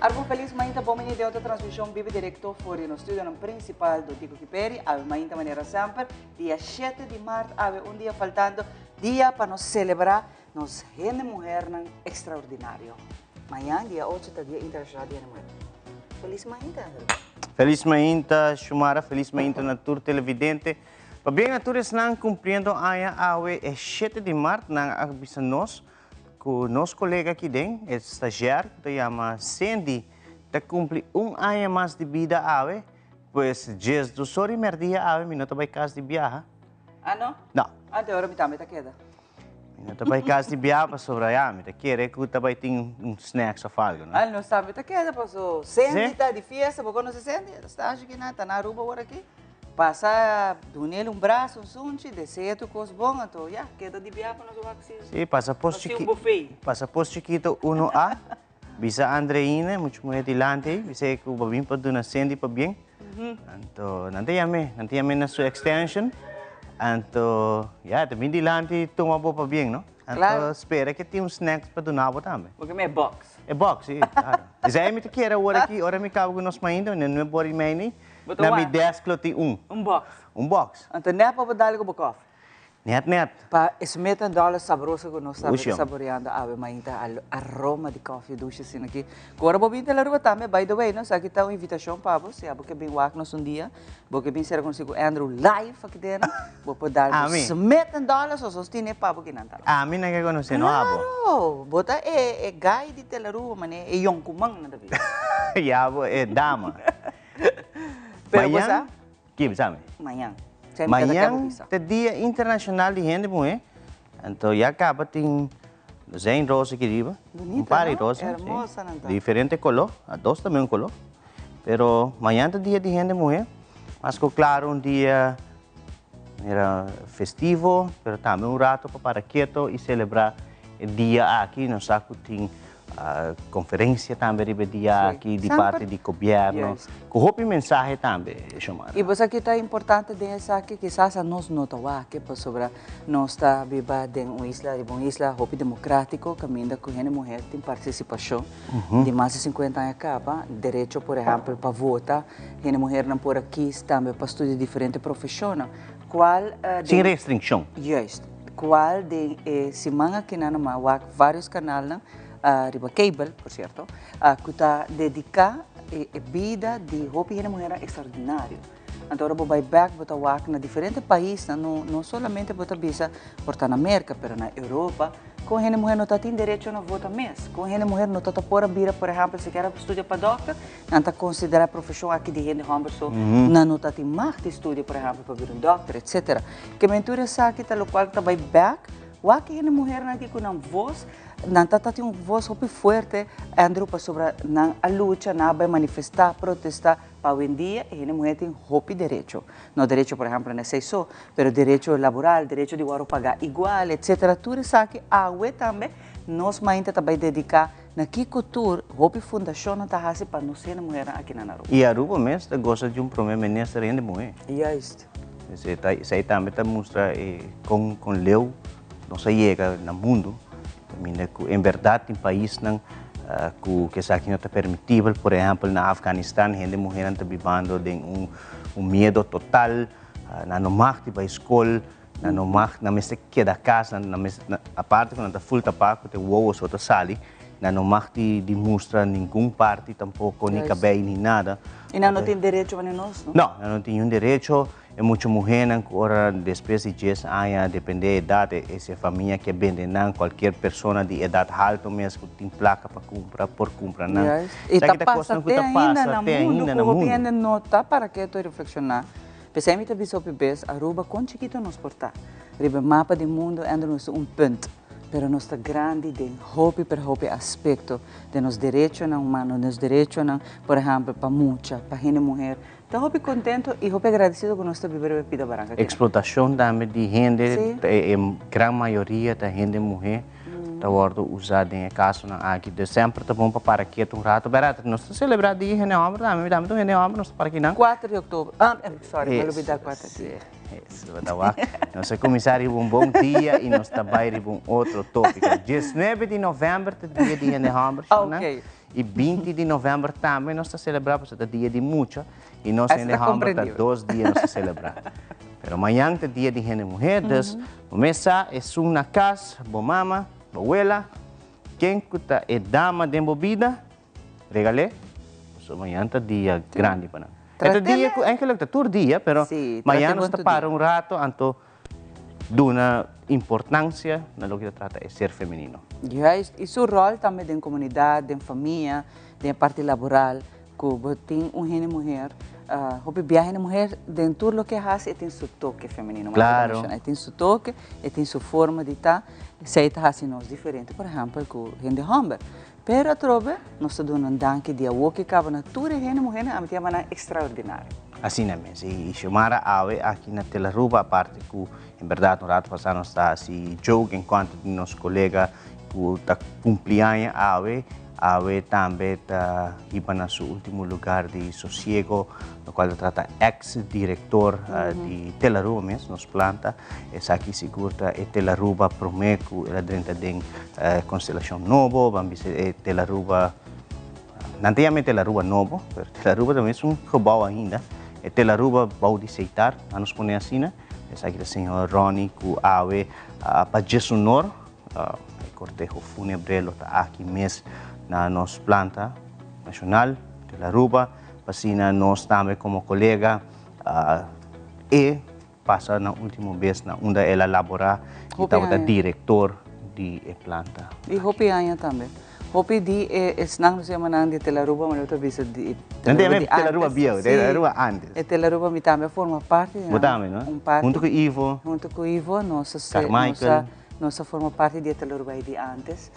Arbon feliz mainta bom menino de outra transmissão vive direto fora no estúdio principal do Tico Kiperi, a mainta maneira sempre, dia 7 de março, ave dia faltando, dia para nos celebrar nos gente mulher extraordinário. Amanhã, dia 8, é dia internacional de mulher. Feliz mainta. Feliz mainta, Shumara, feliz mainta na tour televidente. Bem, a tour está cumprindo a 7 de março, na arbisa nós. Com nosso colega aqui dentro, é estagiário, que chama Sandy, que cumpre ano mais de vida, pois desde o sori merdia, minuto vai casa de viagem. Ah, não? Não. Ah, de hora me também tá queda. Minuto vai casa de viagem para sobre a me quer que também tem snacks ou algo, não? Ah, não sabe, tá queda, passou. Sandy tá de fiesta, porque não se sente, está aqui na, tá na Aruba agora aqui. Passa do nele braço, sunchi, descer tu cos bom, então já queda de viagem para nós jogar aqui. Sim, passaporte chiquito 1A, bisa Andreina, muito mulher de lante, bisa que o babim para dona Sandy para bem. Então, nanti yame na sua extension, então, já também de lante toma boa para bem, não? Então, espera que tenha snacks para donar também. Porque é box. É box, sim, claro. Mas aí me te quer hora me cago nós ainda, não é bori mais na mi 10 cloti box. Box. Então, não é para dar o bocof. Net. Para esmetar dólar saboroso que nós estamos saboreando a aroma de café doce assim aqui. Agora vou vir pela rua também, by the way, nós aqui está uma invitação para você, porque bem o nós dia, porque bem será consigo Andrew live aqui dentro, vou poder dar esmetar dólar só sostiene para porque não tá. A mim não quer conhecer não abo. Claro, bota é guy de pela rua, mas é yongkumang na David. Ya, é dama. Pero você? Que sabe? Amanhã. Amanhã é Dia Internacional de Gente Mulher. Então, já acaba tem 100 rosas aqui riba. Bonita, de rosas. Hermosa, não tá? Diferente color, a dois também color. Pero amanhã é Dia de Gente Mulher. Mas, claro, dia era festivo, pero também rato para quieto e celebrar o dia aqui. Nós tem conferência também de dia aqui de parte do governo. Com a mensagem também, chamada. E você aqui está importante de essa que quizás a nós não está que para sobre nós está viva em uma isla hope democrático caminho com a mulher tem participação de mais de 50 anos acaba direito por exemplo para votar a mulher não por aqui também para estudar diferentes profissões qual sem restrição. Justo. Qual de semana que não há vários canais riba cable, por certo, que está dedicada a vida de hopi e mulher extraordinário. Então, eu vou back, vou estar na diferentes países, não somente vou estar por na América, mas na Europa, com a mulher não tem direito a votar mesmo. Com a mulher não está por vir, por exemplo, se quer estudar para doctor, não está considerada a profissão aqui de gente homem, não tem mais de estudo, por exemplo, para vir doctor, etc. Que mentura sabe que o qual está back, o que a mulher aqui com uma voz não tem uma voz muito forte, Andrew, para sobre a luta, não vai manifestar, protestar, para hoje em dia, a mulher tem muito direito. Não direito, por exemplo, não sei só, mas direito laboral, direito de pagar igual, etc. Tudo isso aqui, a também, nós ainda também dedicar na que cultura, a fundação não está fazendo para nós ser mulher aqui na Aruba. E a Aruba mesmo gosta de primeiro-ministro de mulher. Isso. Isso aí também mostra com Leo, não se chega no mundo. Em verdade, em país que isso aqui não está permitido, por exemplo, na Afeganistão, a gente mulher está vivendo de medo total, não mais de ir à escola, não mais que da casa, a parte quando está full tabaco, tem ou outra sali, não mais de mostrar nenhuma parte, tampouco nem cabelo nem nada. E não tem direito a nós, não? Não tem nenhum direito. É muita mulher agora depois de 10 anos, depende da idade, essa família que vende qualquer pessoa de idade alta mesmo tem placa para comprar por comprar não. E está passando ainda no mundo, o nota para que eu reflexionar. Pensei que você observa Aruba com chiquito nos portar. Riba mapa do mundo ainda nos ponto. Pero nós está grande de hobby per hobby aspecto de nos direitos humanos, nos direitos, por exemplo, para muita, para gente mulher. Estou muito contente e muito agradecido com nossa viver a vida branca. Explotação também de gente, a grande maioria da gente mulher, está usada em caso aqui de sempre, está bom para aqui rato barato. Nós celebramos dia de homem, também do gente homem, nós para aqui não. 4 de outubro. Sorry, me olvidei 4 de Nosso comissário, bom dia e nós também um outro tópico. 19 de novembro, dia de gente homem. E 20 de novembro também nós celebramos o dia de mucha e nós ainda vamos 2 dias nós celebrar. Pero amanhã é dia de gente e mulher, dus começa é na casa, boa mama, boa abuela, quem cuta é dama de bebida, regale, so amanhã é dia grande para nós. Este dia é que é todo dia, pero amanhã nós para rato, anto duna importância na lo que trata é ser feminino. E seu rol também em comunidade, em família, em parte laboral, que tem gente mulher, houve viagem mulher dentro do que faz e tem seu toque feminino. Claro. Tem seu toque e tem sua forma de estar, se está assim nós diferente, por exemplo, com gente homem. Pero a trove, nós damos um danke dia o que acaba na toda gente mulher, a minha maneira extraordinária. Assim é mesmo. E chamar a ave aqui na Telaruba, a parte que, em verdade, no rato passado está assim, jogo enquanto nosso colega que está cumprindo a ave também está indo no seu último lugar de sossego, no qual trata ex-diretor de Telaruba mesmo, nos planta. Essa aqui segura é Telaruba Promeco, ela dentro de constelação novo, vamos dizer Telaruba, não tem a Telaruba novo, mas Telaruba também é gebouw ainda. É Telaruba Baudi Seitar, a nos põe assim, né? Essa aqui é o senhor Ronnie, que ave para Jesunor, cortejo fúnebre, está aqui mesmo na nossa planta nacional, Telaruba, assim nós também como colega, e passa na última vez na onde ela labora, e estava diretor de planta. E Hopi Anya também. Hopi di senang siya manang di Telaruba maluto bisa di Telaruba bio, Telaruba antes. E Telaruba mi também forma parte, não? Junto com Ivo. Junto com Ivo, nossa forma parte de Telaruba de antes.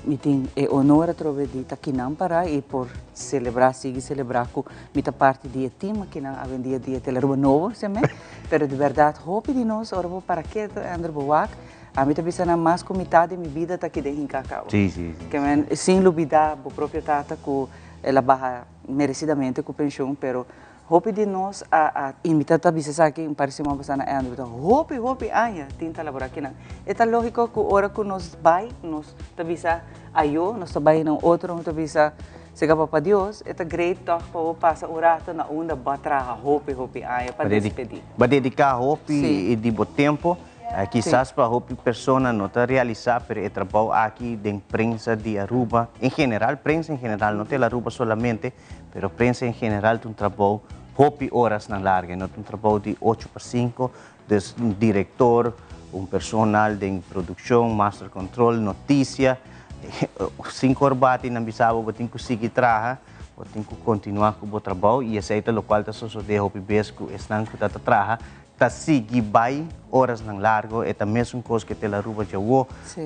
Mi tem honor a trove de Taquinam para e por celebrar, seguir celebrar com mita parte de time que na avenida de Telaruba novo, sempre. Pero de verdade, Hopi de nós, ora para que André Boac. A mim também na mais com metade da minha vida está aqui dentro em Cacau. Sim. Que sem dúvida, a própria tata que ela barra merecidamente com pensão, pero hope de nós a imitar também se sabe que parece uma pessoa na Andrew, então hope aya tinta laborar aqui não. É tão lógico que hora que nós vai, nós também sa ayo, nós também não outro, nós também sa chega para Deus, é great talk para passar o rato na onda batra hope aya para despedir. Para dedicar hope e de bom tempo. Quizás para a pessoa não está realizar, mas é trabalho aqui de prensa de Aruba, em geral, prensa em geral, não tem Aruba solamente, mas prensa em geral tem um trabalho horas na larga, não tem um trabalho de 8 para 5, de um diretor, personal de produção, master control, notícia, 5 horas bate na bisaba, você tem que seguir trabalhar, você tem que continuar com o trabalho e aceita o qual está sucedendo Hopi Besco, estão que está trabalhando. Tá seguir vai horas não largo é a mesma coisa que Telaruba já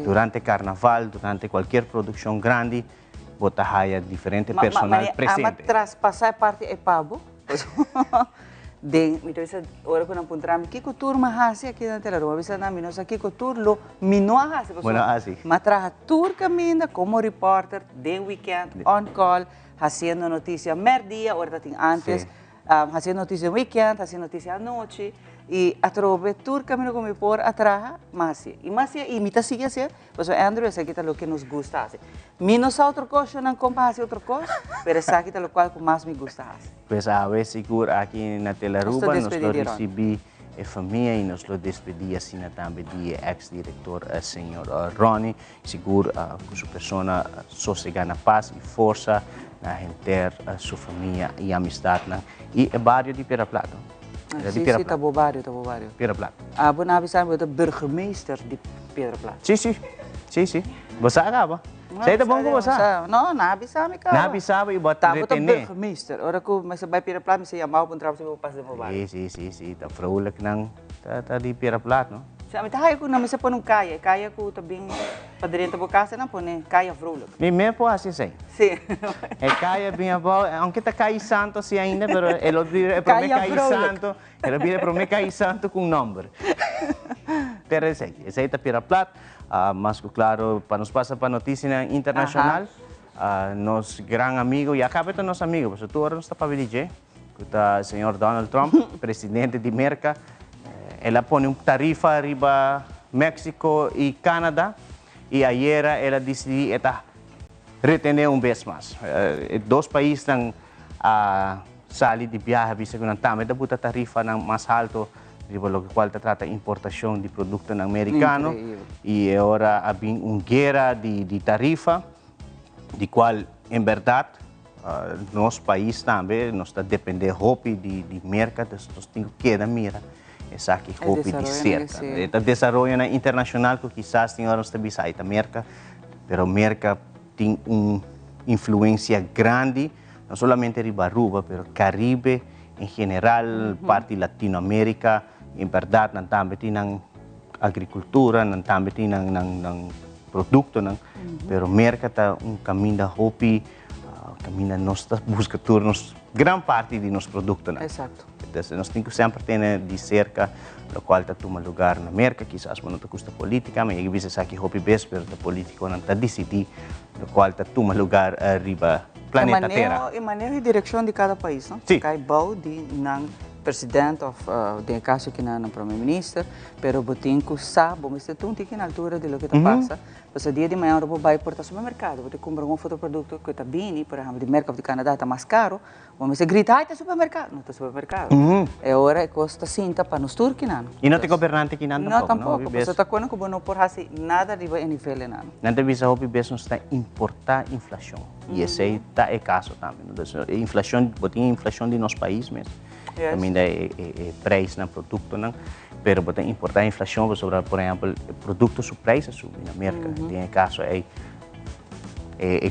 durante carnaval, durante qualquer produção grande, bota raia diferente personal presente. Mas traspasar parte é pago. Então essa hora que não encontramos que turma hasi aqui na Telaruba, bisa na nós aqui que turlo minoa hasi. Bueno, assim. Mas traja tour caminha como repórter de weekend on call, fazendo notícia merdia, hora tem antes. Fazendo notícia no weekend, fazendo notícia à noite, e a trove tur caminho como por atrás, mas e mita sigue assim, pois o Andrew essa aqui tá o que nos gusta assim. Menos outra coisa não compara outra coisa, mas essa aqui tá o qual que mais me gusta assim. Pois a vez seguro aqui na Telaruba nós recebi a família e nós lo despedi assim também de ex-diretor senhor Ronnie, seguro que sua pessoa sossega na paz e força na gente sua família e amistade e é barrio de Pira Plata. Sim, está bom barrio. Pira Plata. Vou na avisar o burgemeester de Pira Plata. Sim. Você acaba? Você é bom com você? Não, na avisar me cara. Na avisar e botar retener. Burgemeester. Ora que mas vai Pira Plata, me se chamar para trabalhar para passar de barrio. Sim. Tá frula que não tá de Pira Plata, não? Sabe, tayo ko naman sa punong kaya ko tabing padrinta po kasi na po ne kaya vrulog. Me po assim sei. Sim. É kaya bem bom, aunque tá cai santo se ainda, pero ele vira para me cai santo, ele vira para me cai santo com nome. Pero esse aí tá Pira Plata, mas claro, para nos passar para notícia internacional, nos gran amigo e acaba de nosso amigo, porque tu agora não está para ver que o senhor Donald Trump, presidente de América. Ela põe tarifa arriba México e Canadá e ayer ela decidiu retener vez más. Dos países estão a salir de viaje, vista que não também da puta tarifa mais alto, lo cual trata importação de produto americano e agora há guerra de tarifa, de qual em verdade nosso país também nós está depender de mercado, nós temos que dar mira essa aqui roupa de cerca. Está desenvolvendo internacional que quizás tem horas também sai da merca, pero merca tem influência grande não somente em Aruba, pero Caribe em geral, parte Latinoamérica, em verdade, não também tem agricultura, não também tem produto, pero merca está caminho da roupa, caminho nós busca turnos, grande parte de nosso produto. Exato. Então, nós temos que sempre ter de cerca, o qual está tomando lugar na merca, quizás não está custa política, mas às vezes aqui roupa bem, pero a política não está decidir, o qual está tomando lugar arriba planeta Terra. E manejo e direção de cada país, não? Sim. Cai bom de presidente of de caso que não primeiro-ministro, pero botinco sabe, mas você tem que na altura de lo que passa, você dia de manhã você vai para o supermercado, você compra um fotoproduto que está bem, por exemplo, de mercado de Canadá está mais caro, você grita, ah, está supermercado, não está supermercado. É hora que custa cinta para nos turque não. E não tem governante que não tampouco. Não tampouco, você está com que não por assim nada de nível não. Não tem visa hobby bem está importar inflação. E esse aí tá é caso também. Inflação, botinha inflação de nosso país mesmo. Também é preço no produto não. Pero botar importar inflação sobre, por exemplo, produtos o preço subir na América. Tem caso é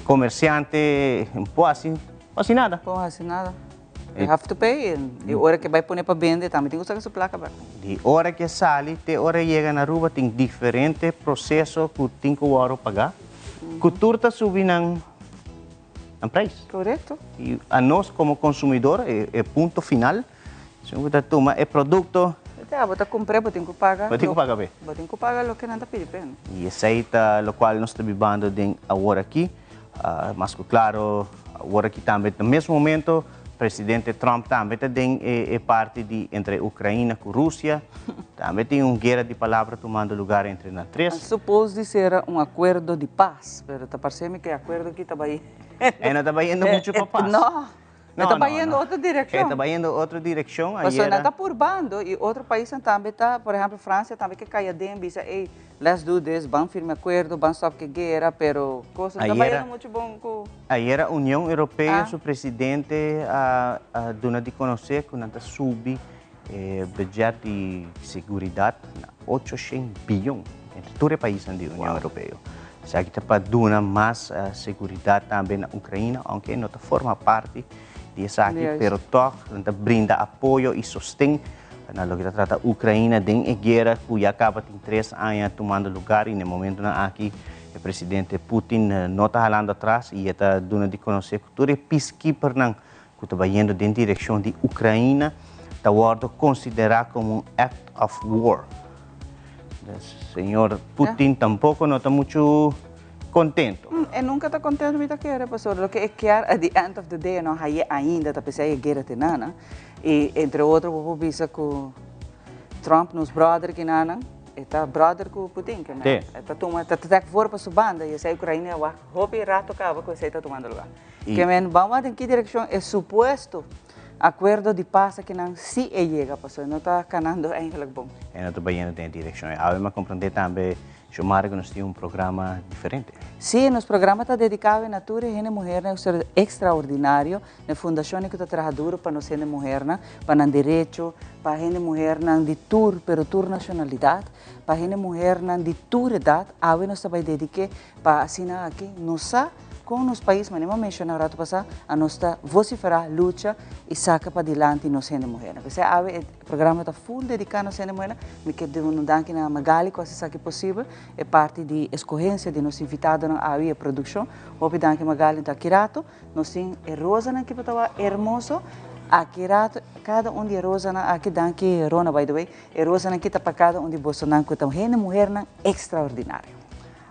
comerciante, não assim nada. Não assim nada. You have to pay. E hora que vai pôr para vender, também tem que usar essa placa. De hora que sai, de hora chega na rua, tem diferente processo que tem que pagar. Cultura está subindo no preço. Correto. E a nós, como consumidor, é ponto final. Se você toma é produto. Você compra, você tem que pagar. Você tem que pagar bem. Você tem que pagar o que não está pedindo. E esse aí tá, o qual nós estamos vivendo agora aqui. Mas claro, agora aqui também, no mesmo momento, o presidente Trump também tem parte de entre Ucrânia e Rússia. Também tem uma guerra de palavras tomando lugar entre nós três. Supôs ser um acordo de paz, mas está parecendo que o acordo aqui está aí. Não está indo muito para paz. Não, está indo outra direção. Está indo outra direção. Mas não está por bando e outro país também está, por exemplo, França também que cai dentro e diz, ei, let's do this, vamos firme acordo, vamos stop que guerra, pero coisa está indo muito bom com. Aí era a União Europeia, o presidente dona de conhecer que não está subi budget de segurança 800 bilhões entre todos os países da União Europeia. Isso que está para dar mais segurança também na Ucrânia, aunque não forma parte disso aqui, pero toque, não brinda apoio e sustém na lo que trata a Ucrânia de guerra que já acaba de 3 anos tomando lugar e no momento aqui o presidente Putin não está falando atrás e está dando de conhecer que todo peacekeeper que está indo em direção de Ucrânia está sendo considerado como um act of war. O senhor Putin tampouco não está muito contente. Nunca está contente com a guerra, pastor. O que é que at the end of the day não há ainda está pensando em guerra tenana e entre outros o povo diz que Trump nos brother que nana está brother com Putin que né está tomando está fora para sua banda e essa Ucrânia vai roubar rato acaba com esse está tomando lugar. Que men vamos em que direção é suposto acordo de paz que não se chega, pastor, não está canando ainda bom. Não está bem em direção. A mas compreender também chamar que nós temos praprograma diferente. Sim, nosso programa está dedicado à natura e à mulher, é extraordinário. Na fundação que está trabalhando para nós ser mulher, para o direito, para a mulher de tour, pero tour nacionalidade, para a mulher de tour idade, a nós também dedique para assinar aqui nossa com nos países, mas não mencionar rato passar, a nossa vociferar, luta e saca para adiante nós sendo mulher. Porque o programa está full dedicado a sendo mulher, me que devemos dar aqui na Magali, quase sabe possível, é parte de escorrência de nos invitados na a produção. Hoje dar aqui Magali está Kirato, nós temos rosa na que estava hermoso. Aqui rato, cada de rosa na aqui dá aqui Rona by the way, rosa na que está para cada de Bolsonaro que está uma mulher extraordinária.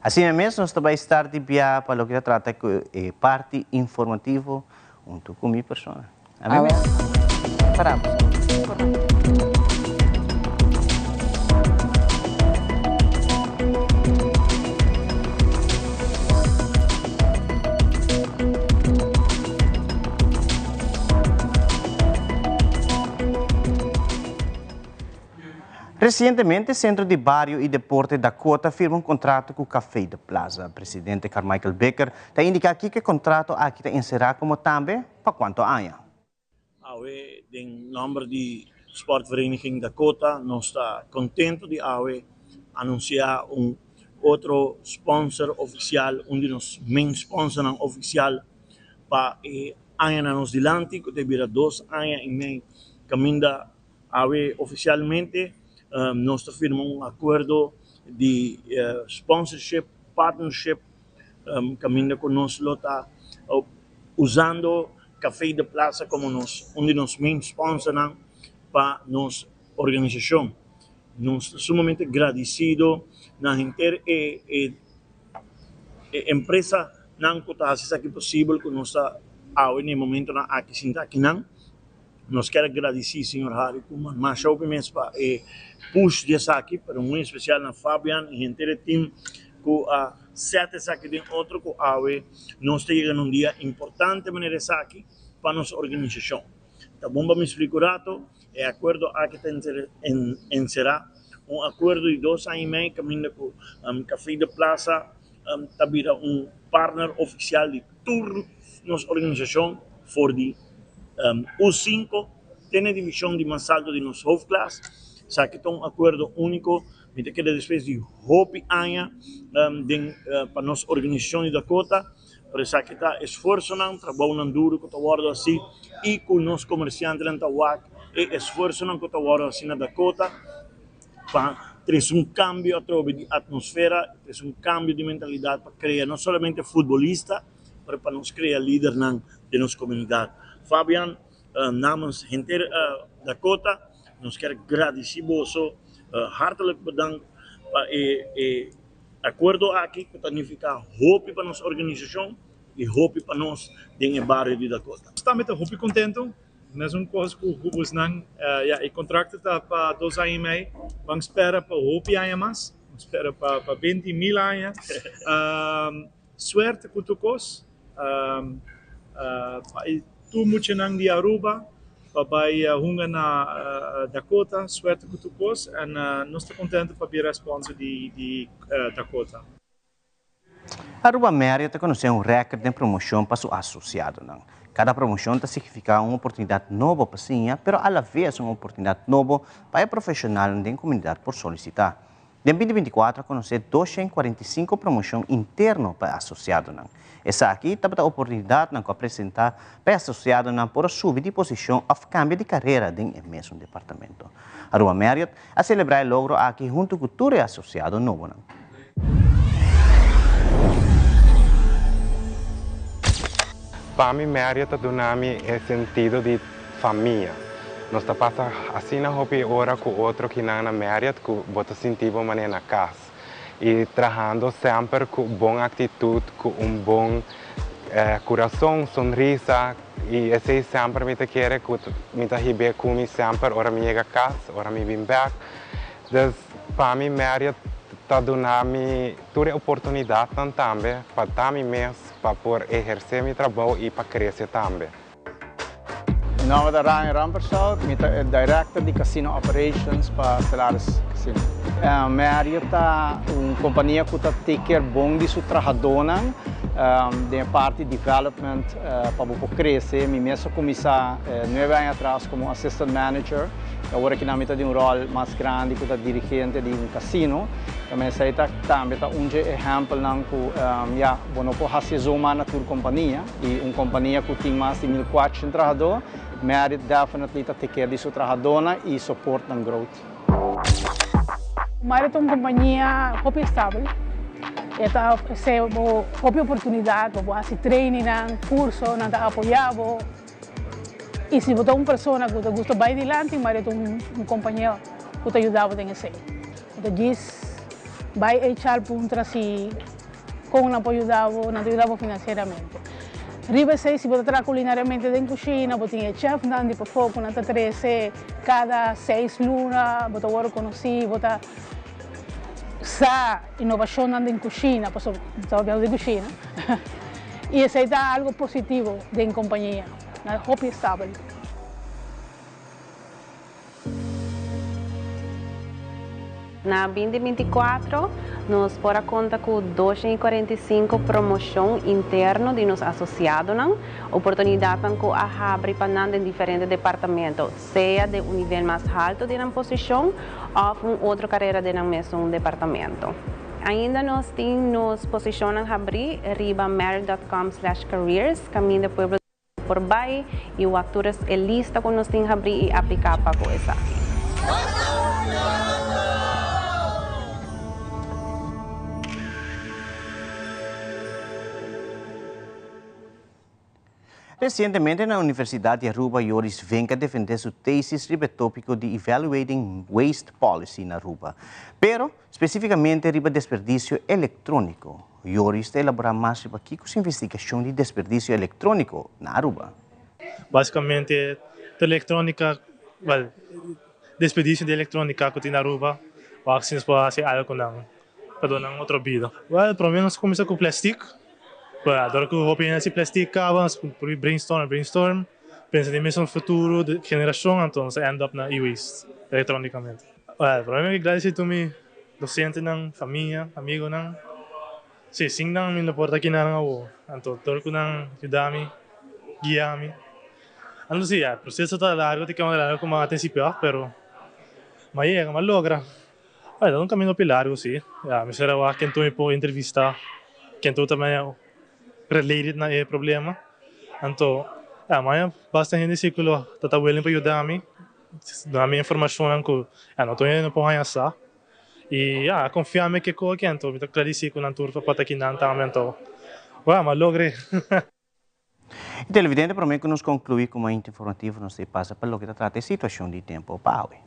Assim mesmo, nós também estar de via para o que trata de parte informativo junto com minha pessoa. Amém? Paramos. Recientemente, Centro de Barrio y Deporte Dakota firma un contrato con Café de Plaza. Presidente Carmichael Becker te indica aquí que el contrato aquí te encerrará como también para cuánto años. Awe, em nome de Sportvereniging Dakota, nós está contento de anunciar outro sponsor oficial, de nos main sponsor oficial para anos dilante, que teve 2 anos e meio caminho oficialmente. Nós firmamos acordo de sponsorship, partnership, caminho conosco está usando Café de Plaza como onde nos main sponsor para nossa organização. Nós estamos sumamente agradecidos na gente empresa não que está fazendo aqui possível que nós está no momento na aqui sinta aqui não. Nós queremos agradecer, senhor Harry, como mais opiniões para push dessa aqui, para especial na Fabian e gente do time que sete aqui de outro que nós chegamos um dia importante maneira aqui para nossa organização. Tá bom para me explicar é acordo aqui encerrar acordo de 2 anos e meio caminho com Café de Plaza tá vira partner oficial de toda nossa organização for de U5 tem a divisão de mais alto de nosso hoofdklasse, sabe que um acordo único, me te queda depois de hopi anos para nossa organização de Dakota, para sabe que está esforço não, trabalho não duro que está guardado assim e com nós comerciantes não está guardado e esforço não que está guardado assim na Dakota para ter cambio de atmosfera, ter cambio de mentalidade para criar não somente futebolista, mas para nos criar líder de nossa comunidade. Fabian, namens gente Dakota, nós queremos agradecer você, hartelijk bedankt para o acordo aqui que significa hope para nossa organização e hope para nós no bairro de Dakota. Estamos muito contentes, mesmo coisa que o Gubus não, o contrato está para 2 anos e meio, vamos esperar para hope anos mais, vamos esperar para 20.000 anos, suerte com tucos, tu muito nang di Aruba, papai hunga na Dakota, suerte com tucos, e nós estamos contentes para vir sponsor de Dakota. Aruba Marriott conhece recorde de promoção para seu associado. Cada promoção significa uma oportunidade nova para si, mas à la vez uma oportunidade nova para o profissional da comunidade por solicitar. Em 2024, conhece 245 promoções internas para associado. Essa aqui também a oportunidade de apresentar para associado por subir de posição ou cambio de carreira dentro do mesmo departamento. Aruba Marriott a celebrar o logro aqui junto com todo associado novo. Para mim, Marriott dá-me o sentido de família. Nós passamos assim na hora com outro que não na Marriott, que você sentimos na casa. E trabalhando sempre com boa atitude, com bom coração, sonrisa. E esse sempre me quer que me receber comigo sempre, ora me chega a casa, ora me vem back. Então, para mim, Marriott está dando-me toda a oportunidade também para dar mesmo, para poder exercer meu trabalho e para crescer também. Meu nome é Ryan Rampershout, sou Director de Casino Operations para Stellaris Casino. Marriott é uma companhia que take care bom de seus trabalhadores, de parte de development para crescer. Eu mesmo comecei 9 anos atrás como assistant manager. Agora que nós temos rol mais grande como dirigente de casino. Também sei também exemplo que não pode fazer na tua companhia e uma companhia que tem mais de 1.400 trabalhadores. Marriott definitely take care de seus trabalhadores e suporta a growth. Marriott é uma companhia muito estável. Esta é uma oportunidade para fazer training, curso, para apoiar. E se você é uma pessoa que gosta de ir adiante, Marriott é uma companhia que te ajuda a fazer. Então, diz, vai echar para si com um apoio financeiramente. Riba sei se você trabalha culinariamente dentro da cozinha, você tem chef dando para fogo, na 13 cada 6 lunas, você agora conhece, você sa inovação dentro da cozinha, porque estamos falando de cozinha. E isso é algo positivo dentro da companhia, na hobby estável. Na 2024, nós podemos contar com 245 promoção interno de nos associados, oportunidade com a abrir para em diferentes departamentos, seja de um nível mais alto de uma posição ou outra carreira de um mesmo departamento. Ainda nós temos posições a abrir riba merck.com/careers, caminho do pueblo por baixo e o atores é lista que nós temos a abrir e aplicar para coisa. Recientemente, na Universidade de Aruba, Yoris venga defender seu tesis sobre o tópico de Evaluating Waste Policy na Aruba, pero especificamente sobre desperdício eletrônico. Yoris está elaborando mais sobre a investigação de desperdício eletrônico na Aruba. Basicamente, a eletrônica, desperdício de eletrônica que tem na Aruba, ou assim se pode fazer algo para outra vida. Pelo menos começa com plástico. Agora que eu penso em plástico, vamos brainstorm, pensa em mesmo futuro de geração, então end up na e-waste, eletronicamente. Para mim, agradeço a mim, docente, família, amigo, sim, não porta aqui na rua, então todo que ajuda-me, guia-me. Então, sim, o processo está largo, tem que andar como antecipar, mas é uma logra. É um caminho largo, sim. Me será que tu me pode entrevistar, que tu também related na problema. Então, amanhã basta gente ciclo tá willing para ajudar-me, dar-me informação que não estou indo para ganhar. E confia-me que com quem estou, então clarifico com a turma para aqui na então. Mas logrei. E televidente, para mim que nos concluir com uma informativo, não se passa pelo que trata a situação de tempo para hoje.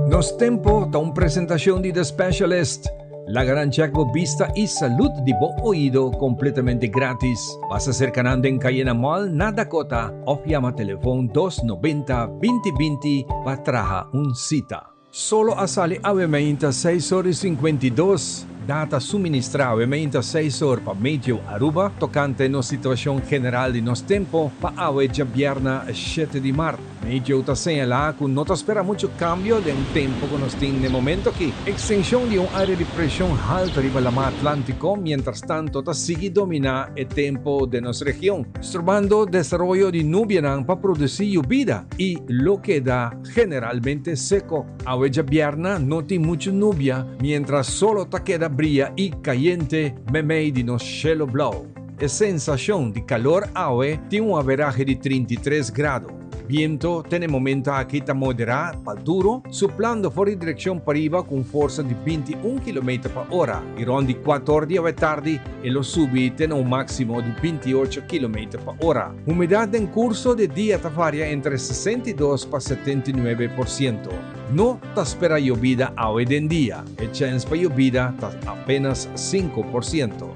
Nos tempo da una presentación de The Specialist, la garantía con vista y salud de bo oído completamente gratis. Vas a ser canando en Cayena Mall, na Dakota, o llama teléfono 290-2020 para traja un cita. Solo a sale avementa 6 horas 52. Data suministrada avementa 6 horas para medio Aruba, tocante na situação general de nos tempo para a vierna 7 de março. Medio está señalada que no te espera mucho cambio de un tiempo que nos tiene en el momento aquí. Extensión de un área de presión alta arriba del mar Atlántico, mientras tanto te sigue dominar el tiempo de nuestra región, estorbando desarrollo de nubes para producir lluvia y lo queda generalmente seco. A vierna no tiene mucha nubia, mientras solo te queda brilla y caliente meme de nos cielo blau. La sensación de calor hoy tiene un averaje de 33 grados. Viento tiene momento aquí está moderado para duro, soplando fuera dirección para arriba con fuerza de 21 km por hora. Y rondi 4 horas de tarde y lo subi tiene un máximo de 28 km por hora. Humedad en curso de día varía entre 62 para 79%. No te espera lluvia hoy en día. El chance para lluvia está apenas 5%.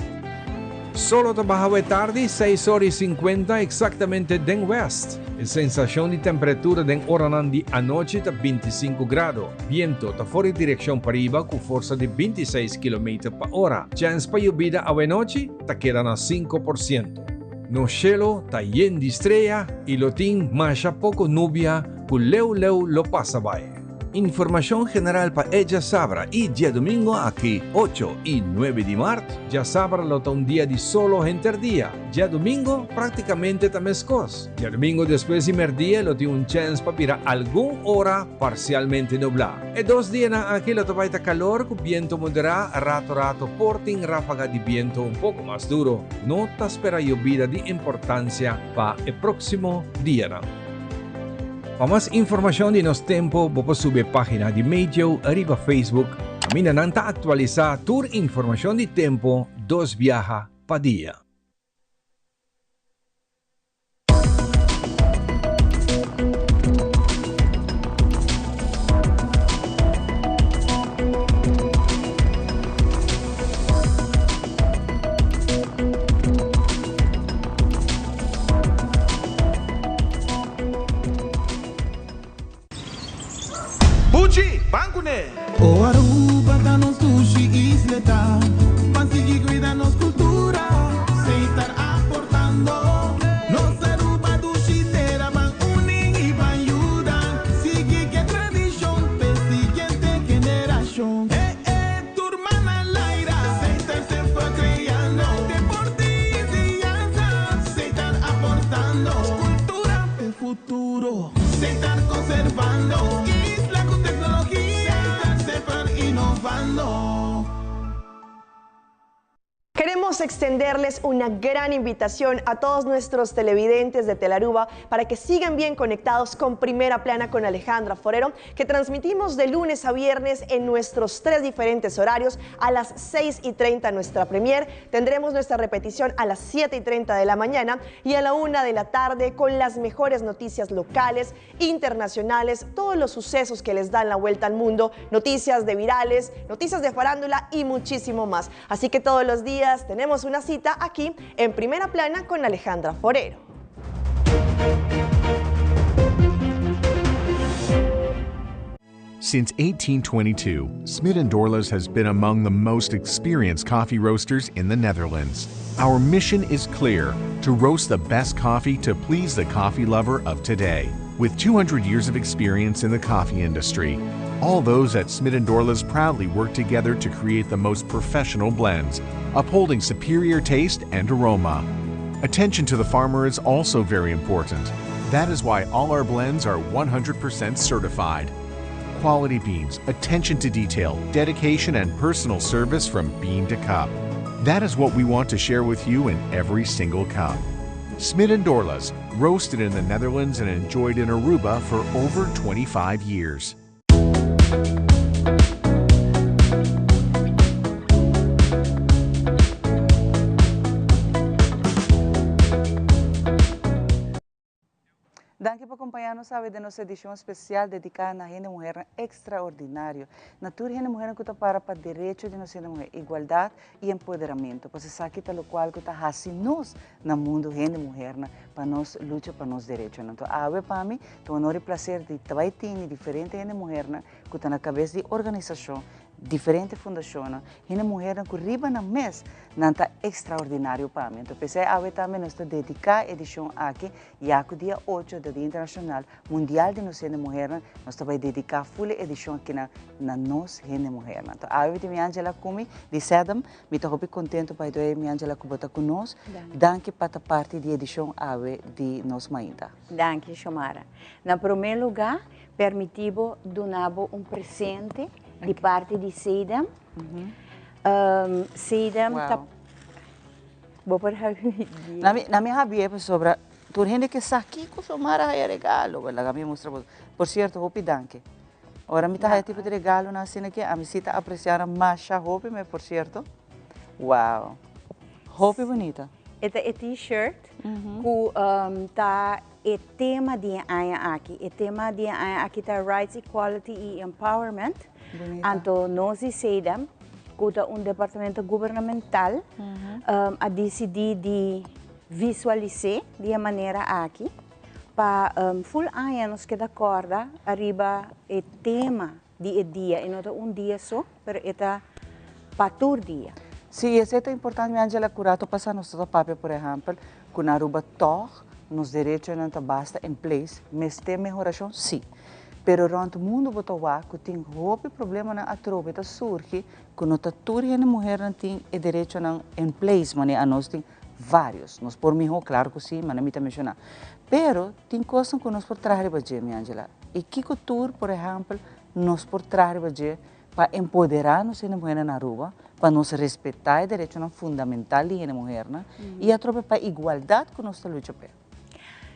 Solo trabaja de tarde 6 horas 50 exactamente den west. La sensación de temperatura den oranan de anoche está 25 grados. Viento está fuera de dirección para arriba con fuerza de 26 km por hora. Chance para lluvia a noche está quedando a 5%. No cielo está lleno de estrella y lo tiene más a poco nubia con leu lo pasa by. Información general para ella Sabra y día domingo aquí 8 y 9 de marzo. Ya Sabra lo está un día de solo día. Ya domingo prácticamente también escos. Ya domingo después de mediodía lo tiene un chance para pirar alguna hora parcialmente nublado. Y 2 días aquí lo va a calor con viento moderado, rato porting ráfaga de viento un poco más duro. No te espera lluvia de importancia para el próximo día. Para más información de nos tempo, vos sube página de Medio, arriba Facebook. Camina nanta actualizar tour información de tempo, 2 viaja pa día. Seitan conservando. Isla con tecnología. Seitan innovando. Queremos extenderles una gran invitación a todos nuestros televidentes de Telaruba para que sigan bien conectados con Primera Plana con Alejandra Forero, que transmitimos de lunes a viernes en nuestros 3 diferentes horarios. A las 6:30 nuestra premier, tendremos nuestra repetición a las 7:30 de la mañana y a la 1 de la tarde con las mejores noticias locales, internacionales, todos los sucesos que les dan la vuelta al mundo, noticias de virales, noticias de farándula y muchísimo más. Así que todos los días tenemos una cita aquí en Primera Plana con Alejandra Forero. Since 1822, Smit & Dorlas has been among the most experienced coffee roasters in the Netherlands. Our mission is clear: to roast the best coffee to please the coffee lover of today. With 200 years of experience in the coffee industry, all those at Smit & Dorlas proudly work together to create the most professional blends, upholding superior taste and aroma. Attention to the farmer is also very important. That is why all our blends are 100% certified. Quality beans, attention to detail, dedication, and personal service from bean to cup. That is what we want to share with you in every single cup. Smit & Dorlas, roasted in the Netherlands and enjoyed in Aruba for over 25 years. Danke por acompanhar-nos de nossa edição especial dedicada à gente mulher extraordinário. Na tua gente mulher que está para direito de nossa mulher, igualdade e empoderamento. Você sabe que tal qual que está assim nós no mundo gente mulher para nós luta para nós direitos. Então, para mim, tô honor e prazer de trabalhar diferente gente mulher que está na cabeça de organização, diferente fundação, gente mulher que riba na mês, não está extraordinário para mim. Então, pensei também nós dedicar a edição aqui e aqui dia 8 do Dia Internacional Mundial de Nós Gente Mulher, nós vamos dedicar full edição aqui na nós gente mulher. Então, a minha Angela Kumi de Sedam, me estou muito contente para ver minha Angela que está conosco. Danke para parte da edição de nós ainda. Danke, Xiomara. Na primeiro lugar, permitivo donar presente de parte de Sedam. Sedam está... Na minha rabia sobre tu gente que está aqui com o Mara é regalo, ela me mostra. Por certo, hopi danke. Ora me tá tipo de regalo na cena que a me cita apreciar mais hopi, mas por certo, uau, hopi bonita. Esta é t-shirt que tá o tema de aqui, o tema de aqui tá Rights, Equality e Empowerment. Então nós Sedam que é departamento governamental a decidir de visualizar de maneira aqui para full anos que da corda arriba o tema de dia e não dia só, mas é para todo dia. Sim, isso é importante, minha Angela, curato passar no seu papel, por exemplo, que na Aruba todos nos direitos não basta em place, mas tem melhoração, sim. Pero durante o mundo botou que tem outro problema na atrobe tá surge que não tá tudo a mulher não tem o direito não em place, mas a nós tem vários. Nós por mim claro que sim, mas não me tá mencionar. Pero tem coisas que nós por trás de minha Angela. E que cultura, por exemplo, nós por trás de para empoderar nós a mulher na Aruba, para nós respeitar o direito fundamental de a mulher, e a tropa para igualdade que nós luta por.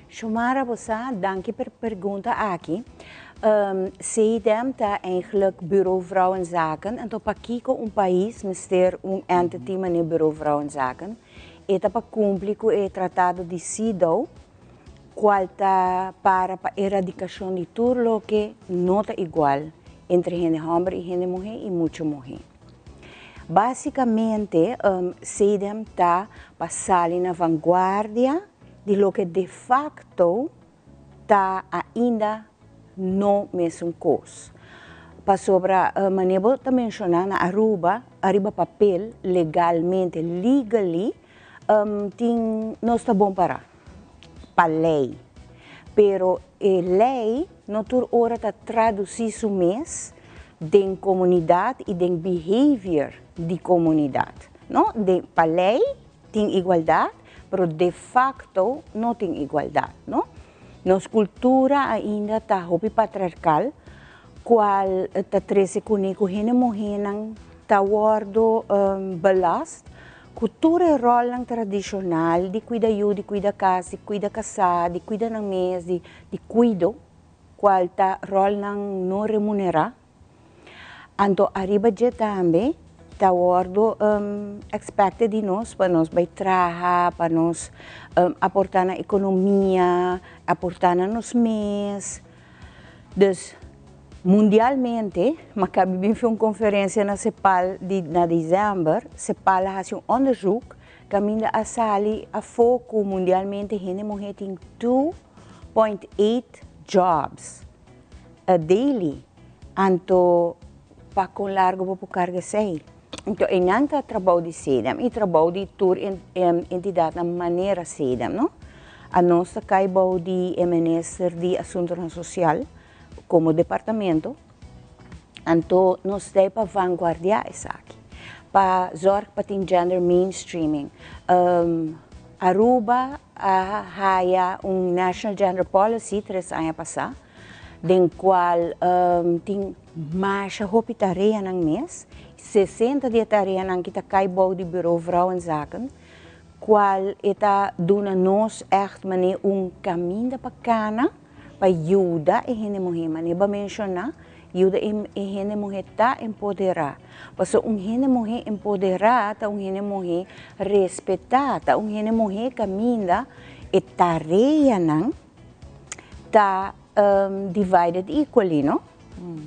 Xiomara, você, danke per pergunta aqui. Sedam está eigenlijk Bureau Vrouwenzaken. En para Kiko, país, mas ter entity no Bureau Vrouwenzaken. E para cumprir com o Tratado de CEDAW, qual está para a erradicação de tudo o que não está igual entre gente homem e gente mulher e muita mulher. Basicamente, Sedam está passando na vanguardia de lo que de facto está ainda no mesmo coisa. Para sobre a maneira de mencionar na Aruba papel legalmente, legally, não está bom para lei. Pero a lei não toda hora está traduzir o mês de comunidade e de behavior de comunidade. Não? Para lei tem igualdade, pero de facto não tem igualdade, não? Nossa cultura ainda está hopi patriarcal, qual está trece comigo hene mohenang está wardo belast, cultura rol tradicional de cuida eu, de cuida casa, de cuida casar, de cuida ng mês, de cuido, qual está rol nang não remunerar. Anto arriba je também está wardo expected de nós para nós vai trabalhar, para nós aportar na economia, aportar na nos mês. Dus mundialmente, makabi uma conferência na CEPAL na dezembro, CEPAL faz onderzoek, caminda a sali a foco mundialmente hene mulher tem 2.8 jobs a daily, anto pa com largo para carga sei. Então, em nanta trabalho de sedam e trabalho de tour entidade na maneira sedam, não? A nossa caibau de Ministério de Assuntos Social como departamento, então nós temos para vanguardiar isso aqui, para zorg para ter gender mainstreaming. Aruba haya National Gender Policy 3 anos passado, den qual tem mais hopi tarefa ng mês, 60 de tarefa ng kita kaibau de Bureau Vrouwenzaken, qual eta duna nos echt mane caminho bacana para ajudar a gente mulher, mane ba mencionar, ajuda a gente mulher tá empoderar. Porque gente mulher empoderada, gente mulher respeitada, gente mulher caminha e tarefa nang tá divided equally, no?